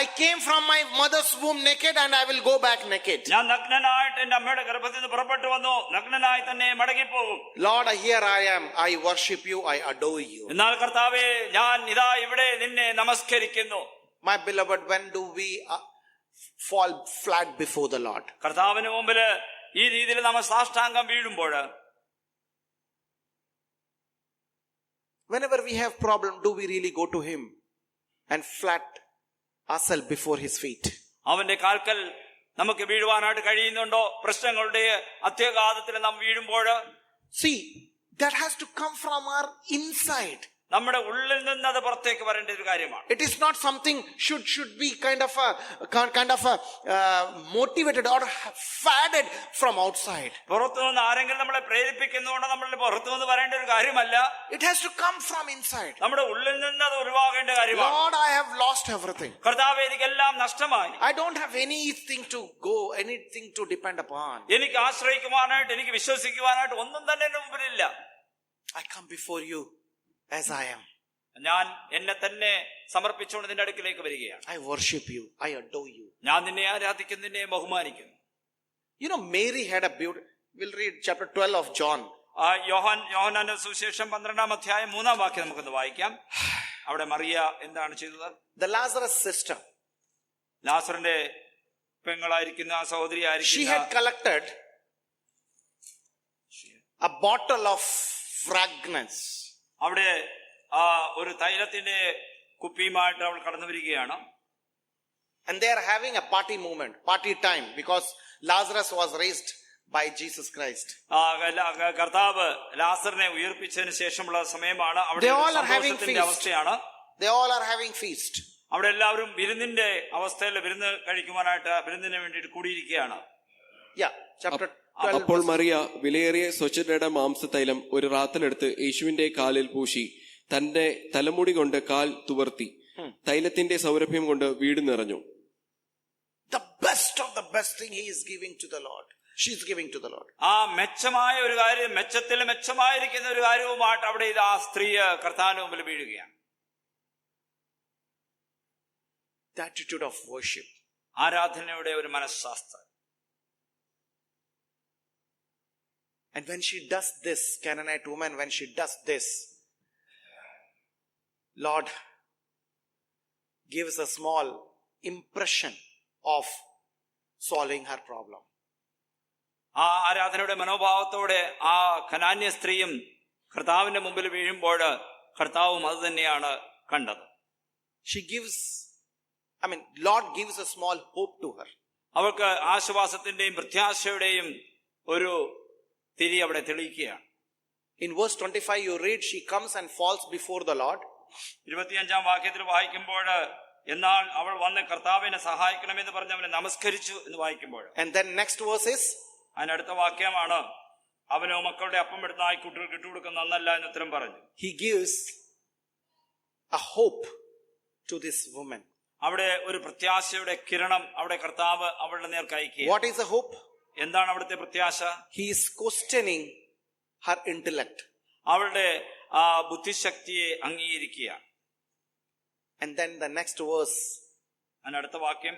I came from my mother's womb naked and I will go back naked. ഞാൻ നഗ്നനായിട്ട് എന്റെ അമ്മയുടെ ഗർഭത്തിൽ നിന്ന് പുറപ്പെട്ടു വന്നു, നഗ്നനായി തന്നെ മടങ്ങിപ്പോകും. Lord, here I am. I worship you. I adore you. എന്നാൽ കർത്താവേ, ഞാൻ ഇതാ ഇവിടെ നിന്നെ നമസ്കരിക്കുന്നു. My beloved, when do we fall flat before the Lord? കർത്താവിന് മുമ്പിൽ ഈ രീതിയിൽ നമ്മൾ സാഷ്ടാംഗം വീഴുമ്പോൾ, whenever we have problem, do we really go to him and flat ourselves before his feet? അവന്റെ കാൽക്കൽ നമുക്ക് വീഴുവാനായിട്ട് കഴിയുന്നുണ്ടോ? പ്രശ്നങ്ങളുടെ അത്യഘാതത്തിൽ നാം വീഴുമ്പോൾ, see, that has to come from our inside. നമ്മുടെ ഉള്ളിൽ നിന്ന് അത് പുറത്തേക്ക് വരേണ്ട ഒരു കാര്യമാണ്. It is not something should be kind of a motivated or fadded from outside. പുറത്തു നിന്ന് ആരെങ്കിലും നമ്മളെ പ്രേരിപ്പിക്കുന്നതുകൊണ്ട് നമ്മളുടെ പുറത്തു നിന്ന് വരേണ്ട ഒരു കാര്യമല്ല. It has to come from inside. നമ്മുടെ ഉള്ളിൽ നിന്ന് അത് ഉരുവാകേണ്ട കാര്യമാണ്. Lord, I have lost everything. കർത്താവേ, എനിക്കെല്ലാം നഷ്ടമായി. I don't have anything to go, anything to depend upon. എനിക്ക് ആശ്രയിക്കുവാനായിട്ട്, എനിക്ക് വിശ്വസിക്കുവാനായിട്ട് ഒന്നും തന്നെ എന്റെ മുമ്പിലില്ല. I come before you as I am. ഞാൻ എന്നെ തന്നെ സമർപ്പിച്ചുകൊണ്ട് നിന്റെ അടുക്കിലേക്ക് വരികയാണ്. I worship you. I adore you. ഞാൻ നിന്നെ ആരാധിക്കുന്നു, നിന്നെ ബഹുമാനിക്കുന്നു. You know, Mary had a beauty. We'll read chapter 12 of John. യോഹന്നാന്റെ സുവിശേഷം 12-ാം അധ്യായം 3-ാം വാക്യം നമുക്കൊന്ന് വായിക്കാം. അവിടെ മറിയ എന്താണ് ചെയ്തത്? The Lazarus sister, ലാസറിന്റെ പെങ്ങളായിരിക്കുന്ന ആ സഹോദരി she ആയിരിക്കുന്ന, had collected a bottle of fragrance. അവിടെ ഒരു തൈലത്തിന്റെ കുപ്പിയുമായിട്ട് അവൾ കടന്നു വരികയാണ്. And they are having a party moment, party time, because Lazarus was raised by Jesus Christ. കർത്താവ് ലാസറിനെ ഉയർപ്പിച്ചതിന് ശേഷമുള്ള സമയമാണ്. അവിടെ They all are having സന്തോഷത്തിന്റെ feast. അവസ്ഥയാണ്. They all are having feast. അവിടെ എല്ലാവരും വിരുന്നിന്റെ അവസ്ഥയിൽ വിരുന്ന് കഴിക്കുവാനായിട്ട് വിരുന്നിന് വേണ്ടിയിട്ട് കൂടിയിരിക്കുകയാണ്. Yeah, chapter 12. അപ്പോൾ മറിയ വിലയേറിയ സ്വച്ഛതയുടെ മാംസതൈലം ഒരു റാത്തലെടുത്ത് യേശുവിന്റെ കാലിൽ പൂശി തന്റെ തലമുടി കൊണ്ട് കാൽ തുവർത്തി തൈലത്തിന്റെ സൗരഭ്യം കൊണ്ട് വീട് നിറഞ്ഞു. The best of the best thing he is giving to the Lord. She is giving to the Lord. മെച്ചമായ ഒരു കാര്യം, മെച്ചത്തിൽ മെച്ചമായിരിക്കുന്ന ഒരു കാര്യവുമായിട്ട് അവിടെ ഇത് ആ സ്ത്രീ കർത്താവിന് മുമ്പിൽ വീഴുകയാണ്. The attitude of worship. ആരാധനയുടെ ഒരു മനഃശാസ്ത്രം. And when she does this, Canaanite woman, when she does this, Lord gives a small impression of solving her problem. ആ ആരാധനയുടെ മനോഭാവത്തോടെ ആ കനാന്യ സ്ത്രീയും കർത്താവിന്റെ മുമ്പിൽ വീഴുമ്പോൾ കർത്താവും അത് തന്നെയാണ് കണ്ടത്. She gives, Lord gives a small hope to her. അവൾക്ക് ആശ്വാസത്തിന്റെയും പ്രത്യാശയുടെയും ഒരു തിരി അവിടെ തെളിയിക്കുകയാണ്. In verse 25 you read, she comes and falls before the Lord. 25-ാം വാക്യത്തിൽ വായിക്കുമ്പോൾ, എന്നാൽ അവൾ വന്ന് കർത്താവിനെ സഹായിക്കണമെന്ന് പറഞ്ഞ് അവനെ നമസ്കരിച്ചു എന്ന് വായിക്കുമ്പോൾ, and then next verse is, അതിനടുത്ത വാക്യമാണ്, അവനോ മക്കളുടെ അപ്പം എടുത്ത് നായ്ക്കുട്ടികൾക്ക് ഇട്ടുകൊടുക്കുന്ന നന്നല്ല എന്ന് ഉത്തരം പറഞ്ഞു. he gives a hope to this woman. അവിടെ ഒരു പ്രത്യാശയുടെ കിരണം അവിടെ കർത്താവ് അവളുടെ നേർക്ക് അയക്കുക. What is the hope? എന്താണ് അവിടുത്തെ പ്രത്യാശ? He is questioning her intellect. അവളുടെ ആ ബുദ്ധിശക്തിയെ അംഗീകരിക്കുക. And then the next verse അടുത്ത വാക്യം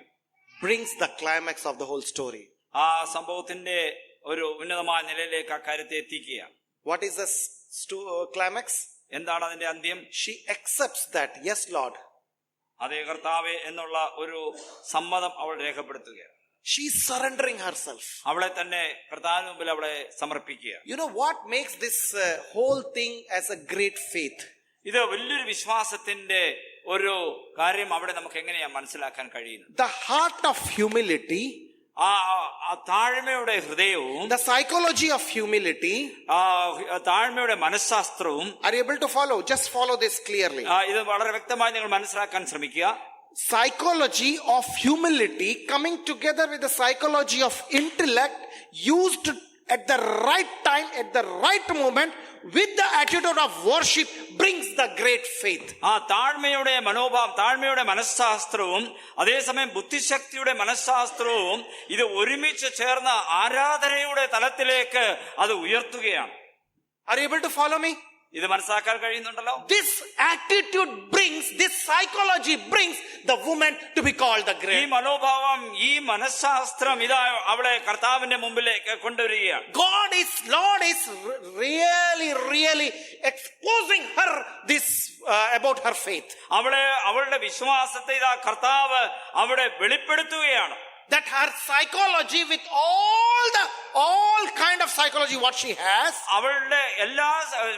brings the climax of the whole story. ആ സംഭവത്തിന്റെ ഒരു ഉന്നതമായ നിലയിലേക്ക് ആ കാര്യത്തെ എത്തിക്കുക. What is the climax? എന്താണ് അതിന്റെ അന്ത്യം? She accepts that, yes, Lord. അതേ കർത്താവേ എന്നുള്ള ഒരു സമ്മതം അവൾ രേഖപ്പെടുത്തുകയാണ്. She is surrendering herself. അവളെ തന്നെ കർത്താവിന് മുമ്പിൽ അവളെ സമർപ്പിക്കുക. You know what makes this whole thing as a great faith? ഇത് വലിയൊരു വിശ്വാസത്തിന്റെ ഒരു കാര്യം അവിടെ നമുക്ക് എങ്ങനെയാ മനസ്സിലാക്കാൻ കഴിയുന്നത്? The heart of humility, ആ താഴ്മയുടെ ഹൃദയവും, the psychology of humility. താഴ്മയുടെ മനഃശാസ്ത്രവും. Are you able to follow? Just follow this clearly. ഇത് വളരെ വ്യക്തമായി നിങ്ങൾ മനസ്സിലാക്കാൻ ശ്രമിക്കുക. Psychology of humility coming together with the psychology of intellect used at the right time, at the right moment, with the attitude of worship brings the great faith. ആ താഴ്മയുടെ മനോഭാവം, താഴ്മയുടെ മനഃശാസ്ത്രവും അതേസമയം ബുദ്ധിശക്തിയുടെ മനഃശാസ്ത്രവും ഇത് ഒരുമിച്ച് ചേർന്ന ആരാധനയുടെ തലത്തിലേക്ക് അത് ഉയർത്തുകയാണ്. Are you able to follow me? ഇത് മനസ്സിലാക്കാൻ കഴിയുന്നുണ്ടല്ലോ? This attitude brings, this psychology brings the woman to be called the ഈ great. മനോഭാവം, ഈ മനഃശാസ്ത്രം ഇതാ അവളെ കർത്താവിന്റെ മുമ്പിലേക്ക് കൊണ്ടുവരികയാണ്. Lord is really exposing her this about her faith. അവളുടെ വിശ്വാസത്തെ ഇതാ കർത്താവ് അവിടെ വെളിപ്പെടുത്തുകയാണ്. That her psychology, with all kind of psychology what she has, അവളുടെ എല്ലാ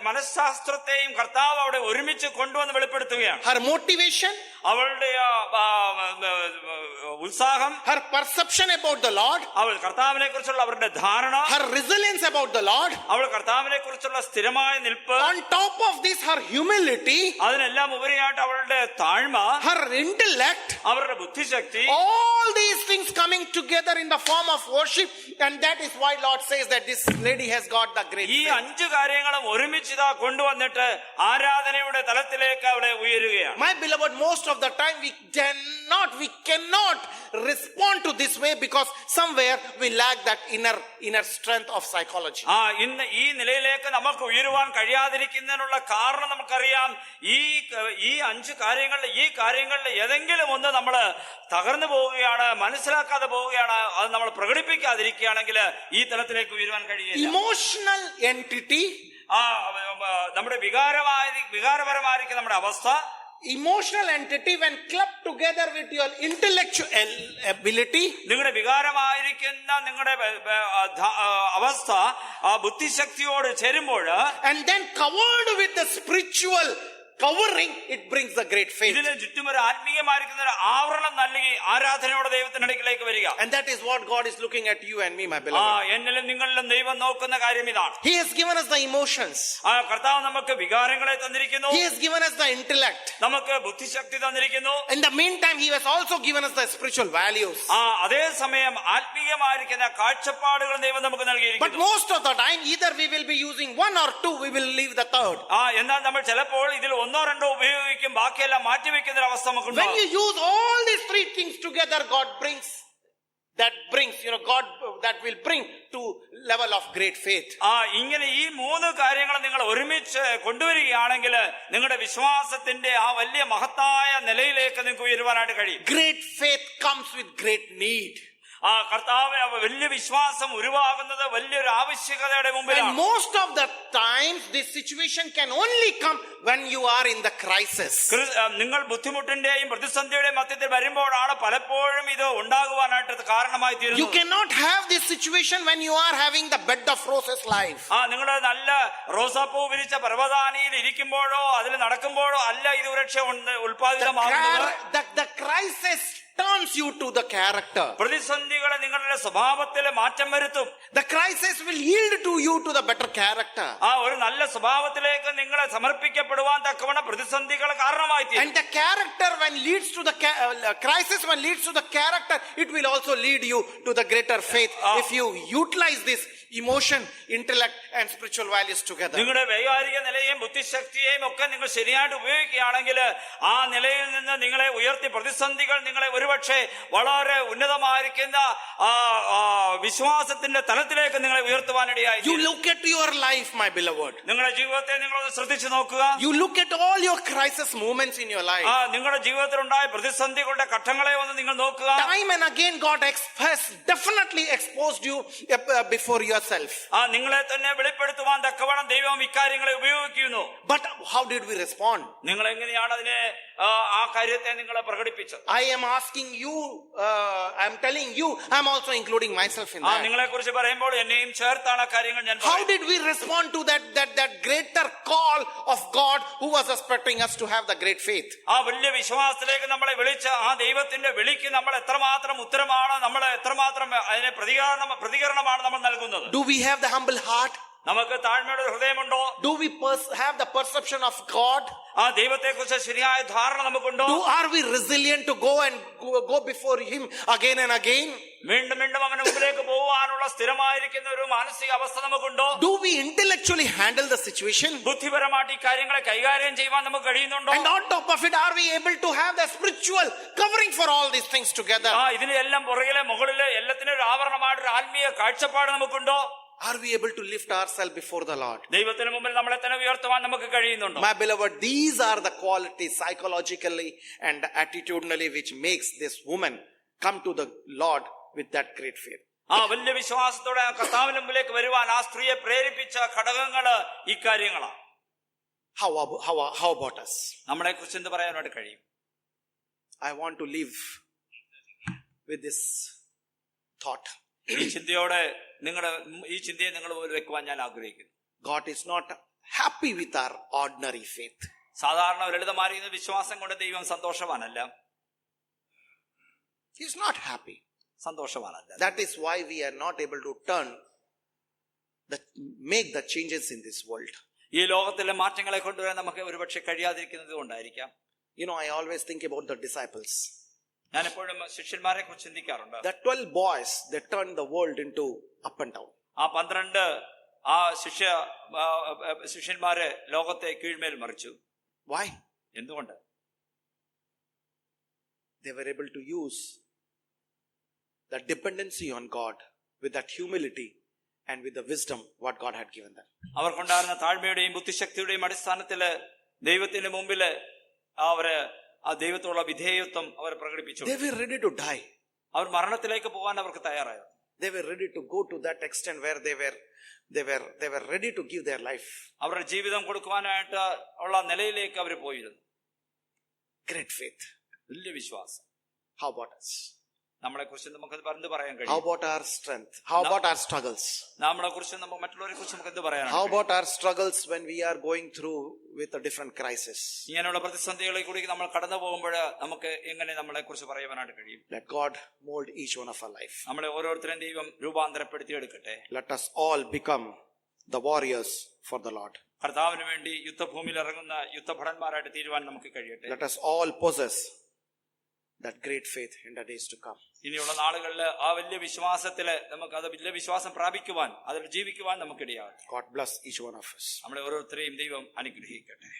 മനഃശാസ്ത്രത്തെയും കർത്താവ് അവിടെ ഒരുമിച്ച് കൊണ്ടുവന്ന് വെളിപ്പെടുത്തുകയാണ്. her motivation, അവളുടെ ഉത്സാഹം, her perception about the Lord, അവൾ കർത്താവിനെ കുറിച്ചുള്ള അവരുടെ ധാരണ, her resilience about the Lord, അവൾ കർത്താവിനെ കുറിച്ചുള്ള സ്ഥിരമായ നിൽപ്പ്, on top of this her humility, അതിനെല്ലാം ഉപരിയായിട്ട് അവളുടെ താഴ്മ, her intellect, അവരുടെ ബുദ്ധിശക്തി, all these things coming together in the form of worship. And that is why Lord says that this lady has got the great ഈ faith. 5 കാര്യങ്ങളും ഒരുമിച്ച് ഇതാ കൊണ്ടുവന്നിട്ട് ആരാധനയുടെ തലത്തിലേക്ക് അവളെ ഉയരുകയാണ്. My beloved, most of the time we cannot respond to this way because somewhere we lack that inner strength of psychology. ഇന്ന് ഈ നിലയിലേക്ക് നമുക്ക് ഉയരുവാൻ കഴിയാതിരിക്കുന്നതിനുള്ള കാരണം നമുക്കറിയാം. ഈ 5 കാര്യങ്ങളിൽ ഏതെങ്കിലും ഒന്ന് നമ്മൾ തകർന്നു പോവുകയാണ്, മനസ്സിലാക്കാതെ പോവുകയാണ്, അത് നമ്മൾ പ്രകടിപ്പിക്കാതിരിക്കുകയാണെങ്കിൽ ഈ തലത്തിലേക്ക് ഉയരുവാൻ കഴിയില്ല. Emotional entity, നമ്മുടെ വികാരപരമായിരിക്കുന്ന നമ്മുടെ അവസ്ഥ, emotional entity when clubbed together with your intellectual ability, നിങ്ങളുടെ വികാരമായിരിക്കുന്ന നിങ്ങളുടെ അവസ്ഥ ബുദ്ധിശക്തിയോട് ചേരുമ്പോൾ, and then covered with the spiritual covering, it brings the great faith. ഇതിന് ചുറ്റും ഒരു ആത്മീയമായിരിക്കുന്ന ഒരു ആവരണം നൽകി ആരാധനയോടെ ദൈവത്തിന്റെ അടുക്കിലേക്ക് വരിക. And that is what God is looking at you and me, my beloved. എന്നിലും നിങ്ങളിലും ദൈവം നോക്കുന്ന കാര്യം ഇതാണ്. He has given us the emotions. കർത്താവ് നമുക്ക് വികാരങ്ങളെ തന്നിരിക്കുന്നു, He has given us the intellect. നമുക്ക് ബുദ്ധിശക്തി തന്നിരിക്കുന്നു. In the meantime, He has also given us the spiritual values. അതേസമയം ആത്മീയമായിരിക്കുന്ന കാഴ്ചപ്പാടുകൾ ദൈവം നമുക്ക് But നൽകിയിരിക്കുന്നു. most of the time, either we will be using one or two, we will leave the third. എന്നാൽ നമ്മൾ ചിലപ്പോൾ ഇതിൽ 1 or 2 ഉപയോഗിക്കും, ബാക്കിയെല്ലാം മാറ്റിവെക്കുന്ന ഒരു അവസ്ഥ നമുക്കുണ്ട്. When you use all these 3 things together, God that will bring to level of great faith. ഇങ്ങനെ ഈ 3 കാര്യങ്ങൾ നിങ്ങൾ ഒരുമിച്ച് കൊണ്ടുവരികയാണെങ്കിൽ നിങ്ങളുടെ വിശ്വാസത്തിന്റെ ആ വലിയ മഹത്തായ നിലയിലേക്ക് നിങ്ങൾക്ക് ഉയരുവാനായിട്ട് കഴിയും. Great faith comes with great need. കർത്താവ് വലിയ വിശ്വാസം ഉരുവാകുന്നത് വലിയൊരു ആവശ്യകതയുടെ And മുമ്പിലാണ്. most of the times, this situation can only come when you are in the crisis. നിങ്ങൾ ബുദ്ധിമുട്ടിന്റെയും പ്രതിസന്ധിയുടെയും മധ്യത്തിൽ വരുമ്പോഴാണ് പലപ്പോഴും ഇത് ഉണ്ടാകുവാനായിട്ട് കാരണമായി You തീരുന്നത്. cannot have this situation when you are having the bed of roses life. നിങ്ങൾ നല്ല റോസാപ്പൂ വിരിച്ച പർവ്വതാനിയിൽ ഇരിക്കുമ്പോഴോ അതിൽ നടക്കുമ്പോഴോ അല്ല ഇത് വൃക്ഷ ഉൽപാദിതമാകുന്നത്. The crisis turns turns you to the character. പ്രതിസന്ധികളെ നിങ്ങളുടെ സ്വഭാവത്തിൽ മാറ്റം വരുത്തും. The crisis will yield to you to the better character. ആ ഒരു നല്ല സ്വഭാവത്തിലേക്ക് നിങ്ങളെ സമർപ്പിക്കപ്പെടുവാൻ തക്കവണ്ണം പ്രതിസന്ധികൾ കാരണമായി തീരും. And the character when leads to the crisis when leads to the character, it will also lead you to the greater faith if you utilize this emotion, intellect and spiritual values together. നിങ്ങളുടെ വൈകാരിക നിലയെയും ബുദ്ധിശക്തിയെയും ഒക്കെ നിങ്ങൾ ശരിയായിട്ട് ഉപയോഗിക്കുകയാണെങ്കിൽ ആ നിലയിൽ നിന്ന് നിങ്ങളെ ഉയർത്തി പ്രതിസന്ധികൾ നിങ്ങളെ ഒരുപക്ഷെ വളരെ ഉന്നതമായിരിക്കുന്ന വിശ്വാസത്തിന്റെ തലത്തിലേക്ക് നിങ്ങളെ ഉയർത്തുവാനിടയായി. You look at your life, my beloved. നിങ്ങളുടെ ജീവിതത്തെ നിങ്ങളൊന്ന് ശ്രദ്ധിച്ചു നോക്കുക. You look at all your crisis moments in your life. നിങ്ങളുടെ ജീവിതത്തിൽ ഉണ്ടായ പ്രതിസന്ധികളുടെ ഘട്ടങ്ങളെ ഒന്ന് നിങ്ങൾ നോക്കുക. Time and again God has definitely exposed you before yourself. നിങ്ങളെ തന്നെ വെളിപ്പെടുത്തുവാൻ തക്കവണ്ണം ദൈവം ഇക്കാര്യങ്ങളെ ഉപയോഗിക്കുന്നു. But how did we respond? നിങ്ങൾ എങ്ങനെയാണ് അതിനെ ആ കാര്യത്തെ നിങ്ങളെ പ്രകടിപ്പിച്ചത്? I am asking you, I am telling you, I am also including myself in that. നിങ്ങളെ കുറിച്ച് പറയുമ്പോൾ എന്നെയും ചേർത്താണ് കാര്യങ്ങൾ ഞാൻ. How did we respond to that greater call of God who was expecting us to have the great faith? ആ വലിയ വിശ്വാസത്തിലേക്ക് നമ്മളെ വിളിച്ച ആ ദൈവത്തിന്റെ വിളിക്ക് നമ്മൾ എത്രമാത്രം ഉത്തരമാണ്, നമ്മൾ എത്രമാത്രം അതിനെ പ്രതികരണമാണ് നമ്മൾ നൽകുന്നത്? Do we have the humble heart? നമുക്ക് താഴ്മയുടെ ഹൃദയമുണ്ടോ? Do we have the perception of God? ആ ദൈവത്തെ കുറിച്ച് ശരിയായ ധാരണ നമുക്കുണ്ടോ? Are we resilient to go before Him again and again? വീണ്ടും വീണ്ടും അവന് മുമ്പിലേക്ക് പോകാനുള്ള സ്ഥിരമായിരിക്കുന്ന ഒരു മാനസിക അവസ്ഥ നമുക്കുണ്ടോ? Do we intellectually handle the situation? ബുദ്ധിപരമായിട്ട് ഈ കാര്യങ്ങളെ കൈകാര്യം ചെയ്യുവാൻ നമുക്ക് കഴിയുന്നുണ്ടോ? And on top of it, are we able to have the spiritual covering for all these things together? ഇതിനെല്ലാം പുറകിലെ മുകളിലെ എല്ലാത്തിനും ഒരു ആവരണമായിട്ടൊരു ആത്മീയ കാഴ്ചപ്പാട് നമുക്കുണ്ടോ? Are we able to lift ourselves before the Lord? ദൈവത്തിന് മുമ്പിൽ നമ്മളെ തന്നെ ഉയർത്തുവാൻ നമുക്ക് കഴിയുന്നുണ്ടോ? My beloved, these are the qualities psychologically and attitudinally which makes this woman come to the Lord with that great faith. വലിയ വിശ്വാസത്തോടെ കർത്താവിന്റെ മുമ്പിലേക്ക് വരുവാൻ ആ സ്ത്രീയെ പ്രേരിപ്പിച്ച ഘടകങ്ങള് ഇക്കാര്യങ്ങളാണ്. How about us? നമ്മളെ കുറിച്ച് എന്ത് പറയാനായിട്ട് കഴിയും? I want to live with this thought. ഈ ചിന്തയോടെ ഈ ചിന്തയെ നിങ്ങൾ വെക്കുവാൻ ഞാൻ ആഗ്രഹിക്കുന്നു. God is not happy with our ordinary faith. സാധാരണ ലളിതമായിരിക്കുന്ന വിശ്വാസം കൊണ്ട് ദൈവം സന്തോഷവാനല്ല. He is not happy. സന്തോഷവാനല്ല. That is why we are not able to make the changes in this world. ഈ ലോകത്തിലെ മാറ്റങ്ങളെ കൊണ്ടുവരാൻ നമുക്ക് ഒരുപക്ഷെ കഴിയാതിരിക്കുന്നത് കൊണ്ടായിരിക്കാം. I always think about the disciples. ഞാൻ എപ്പോഴും ശിഷ്യന്മാരെ കുറിച്ച് ചിന്തിക്കാറുണ്ട്. The 12 boys, they turned the world into up and down. 12 ശിഷ്യന്മാരെ ലോകത്തെ കീഴ്മേൽ മറിച്ചു. Why? എന്തുകൊണ്ട്? They were able to use the dependency on God with that humility and with the wisdom what God had given them. അവർക്കുണ്ടായിരുന്ന താഴ്മയുടെയും ബുദ്ധിശക്തിയുടെയും അടിസ്ഥാനത്തില് ദൈവത്തിന്റെ മുമ്പില് അവര് ആ ദൈവത്തോടുള്ള വിധേയത്വം അവർ പ്രകടിപ്പിച്ചു. They were ready to die. അവർ മരണത്തിലേക്ക് പോകാൻ അവർക്ക് തയ്യാറായി. They were ready to go to that extent where they were ready to give their life. അവരുടെ ജീവിതം കൊടുക്കുവാനായിട്ട് ഉള്ള നിലയിലേക്ക് അവർ പോയിരുന്നു. Great faith. വലിയ വിശ്വാസം. How about us? നമ്മളെ കുറിച്ച് നമുക്ക് എന്ത് പറയാൻ കഴിയും? How about our strength? How about our struggles? നമ്മളെ കുറിച്ച് നമുക്ക് മറ്റുള്ളവരെ കുറിച്ച് നമുക്ക് എന്ത് പറയാനാണ്? How about our struggles when we are going through with a different crisis? ഇങ്ങനെയുള്ള പ്രതിസന്ധികളെ കൂടി നമ്മൾ കടന്നു പോകുമ്പോൾ നമുക്ക് എങ്ങനെ നമ്മളെ കുറിച്ച് പറയാനായിട്ട് കഴിയും? Let God mold each one of our life. നമ്മളെ ഓരോരുത്തരെയും ദൈവം രൂപാന്തരപ്പെടുത്തി എടുക്കട്ടെ. Let us all become the warriors for the Lord. കർത്താവിന് വേണ്ടി യുദ്ധഭൂമിയിൽ ഇറങ്ങുന്ന യുദ്ധഭടന്മാരായിട്ട് തീരുവാൻ നമുക്ക് കഴിയട്ടെ. Let us all possess that great faith in the days to come. ഇനിയുള്ള നാളുകളിൽ ആ വലിയ വിശ്വാസത്തില് നമുക്ക് അത് വലിയ വിശ്വാസം പ്രാപിക്കുവാൻ അതിൽ ജീവിക്കുവാൻ നമുക്കിടയാകും. God bless each one of us. നമ്മളെ ഓരോരുത്തരെയും ദൈവം അനുഗ്രഹിക്കട്ടെ.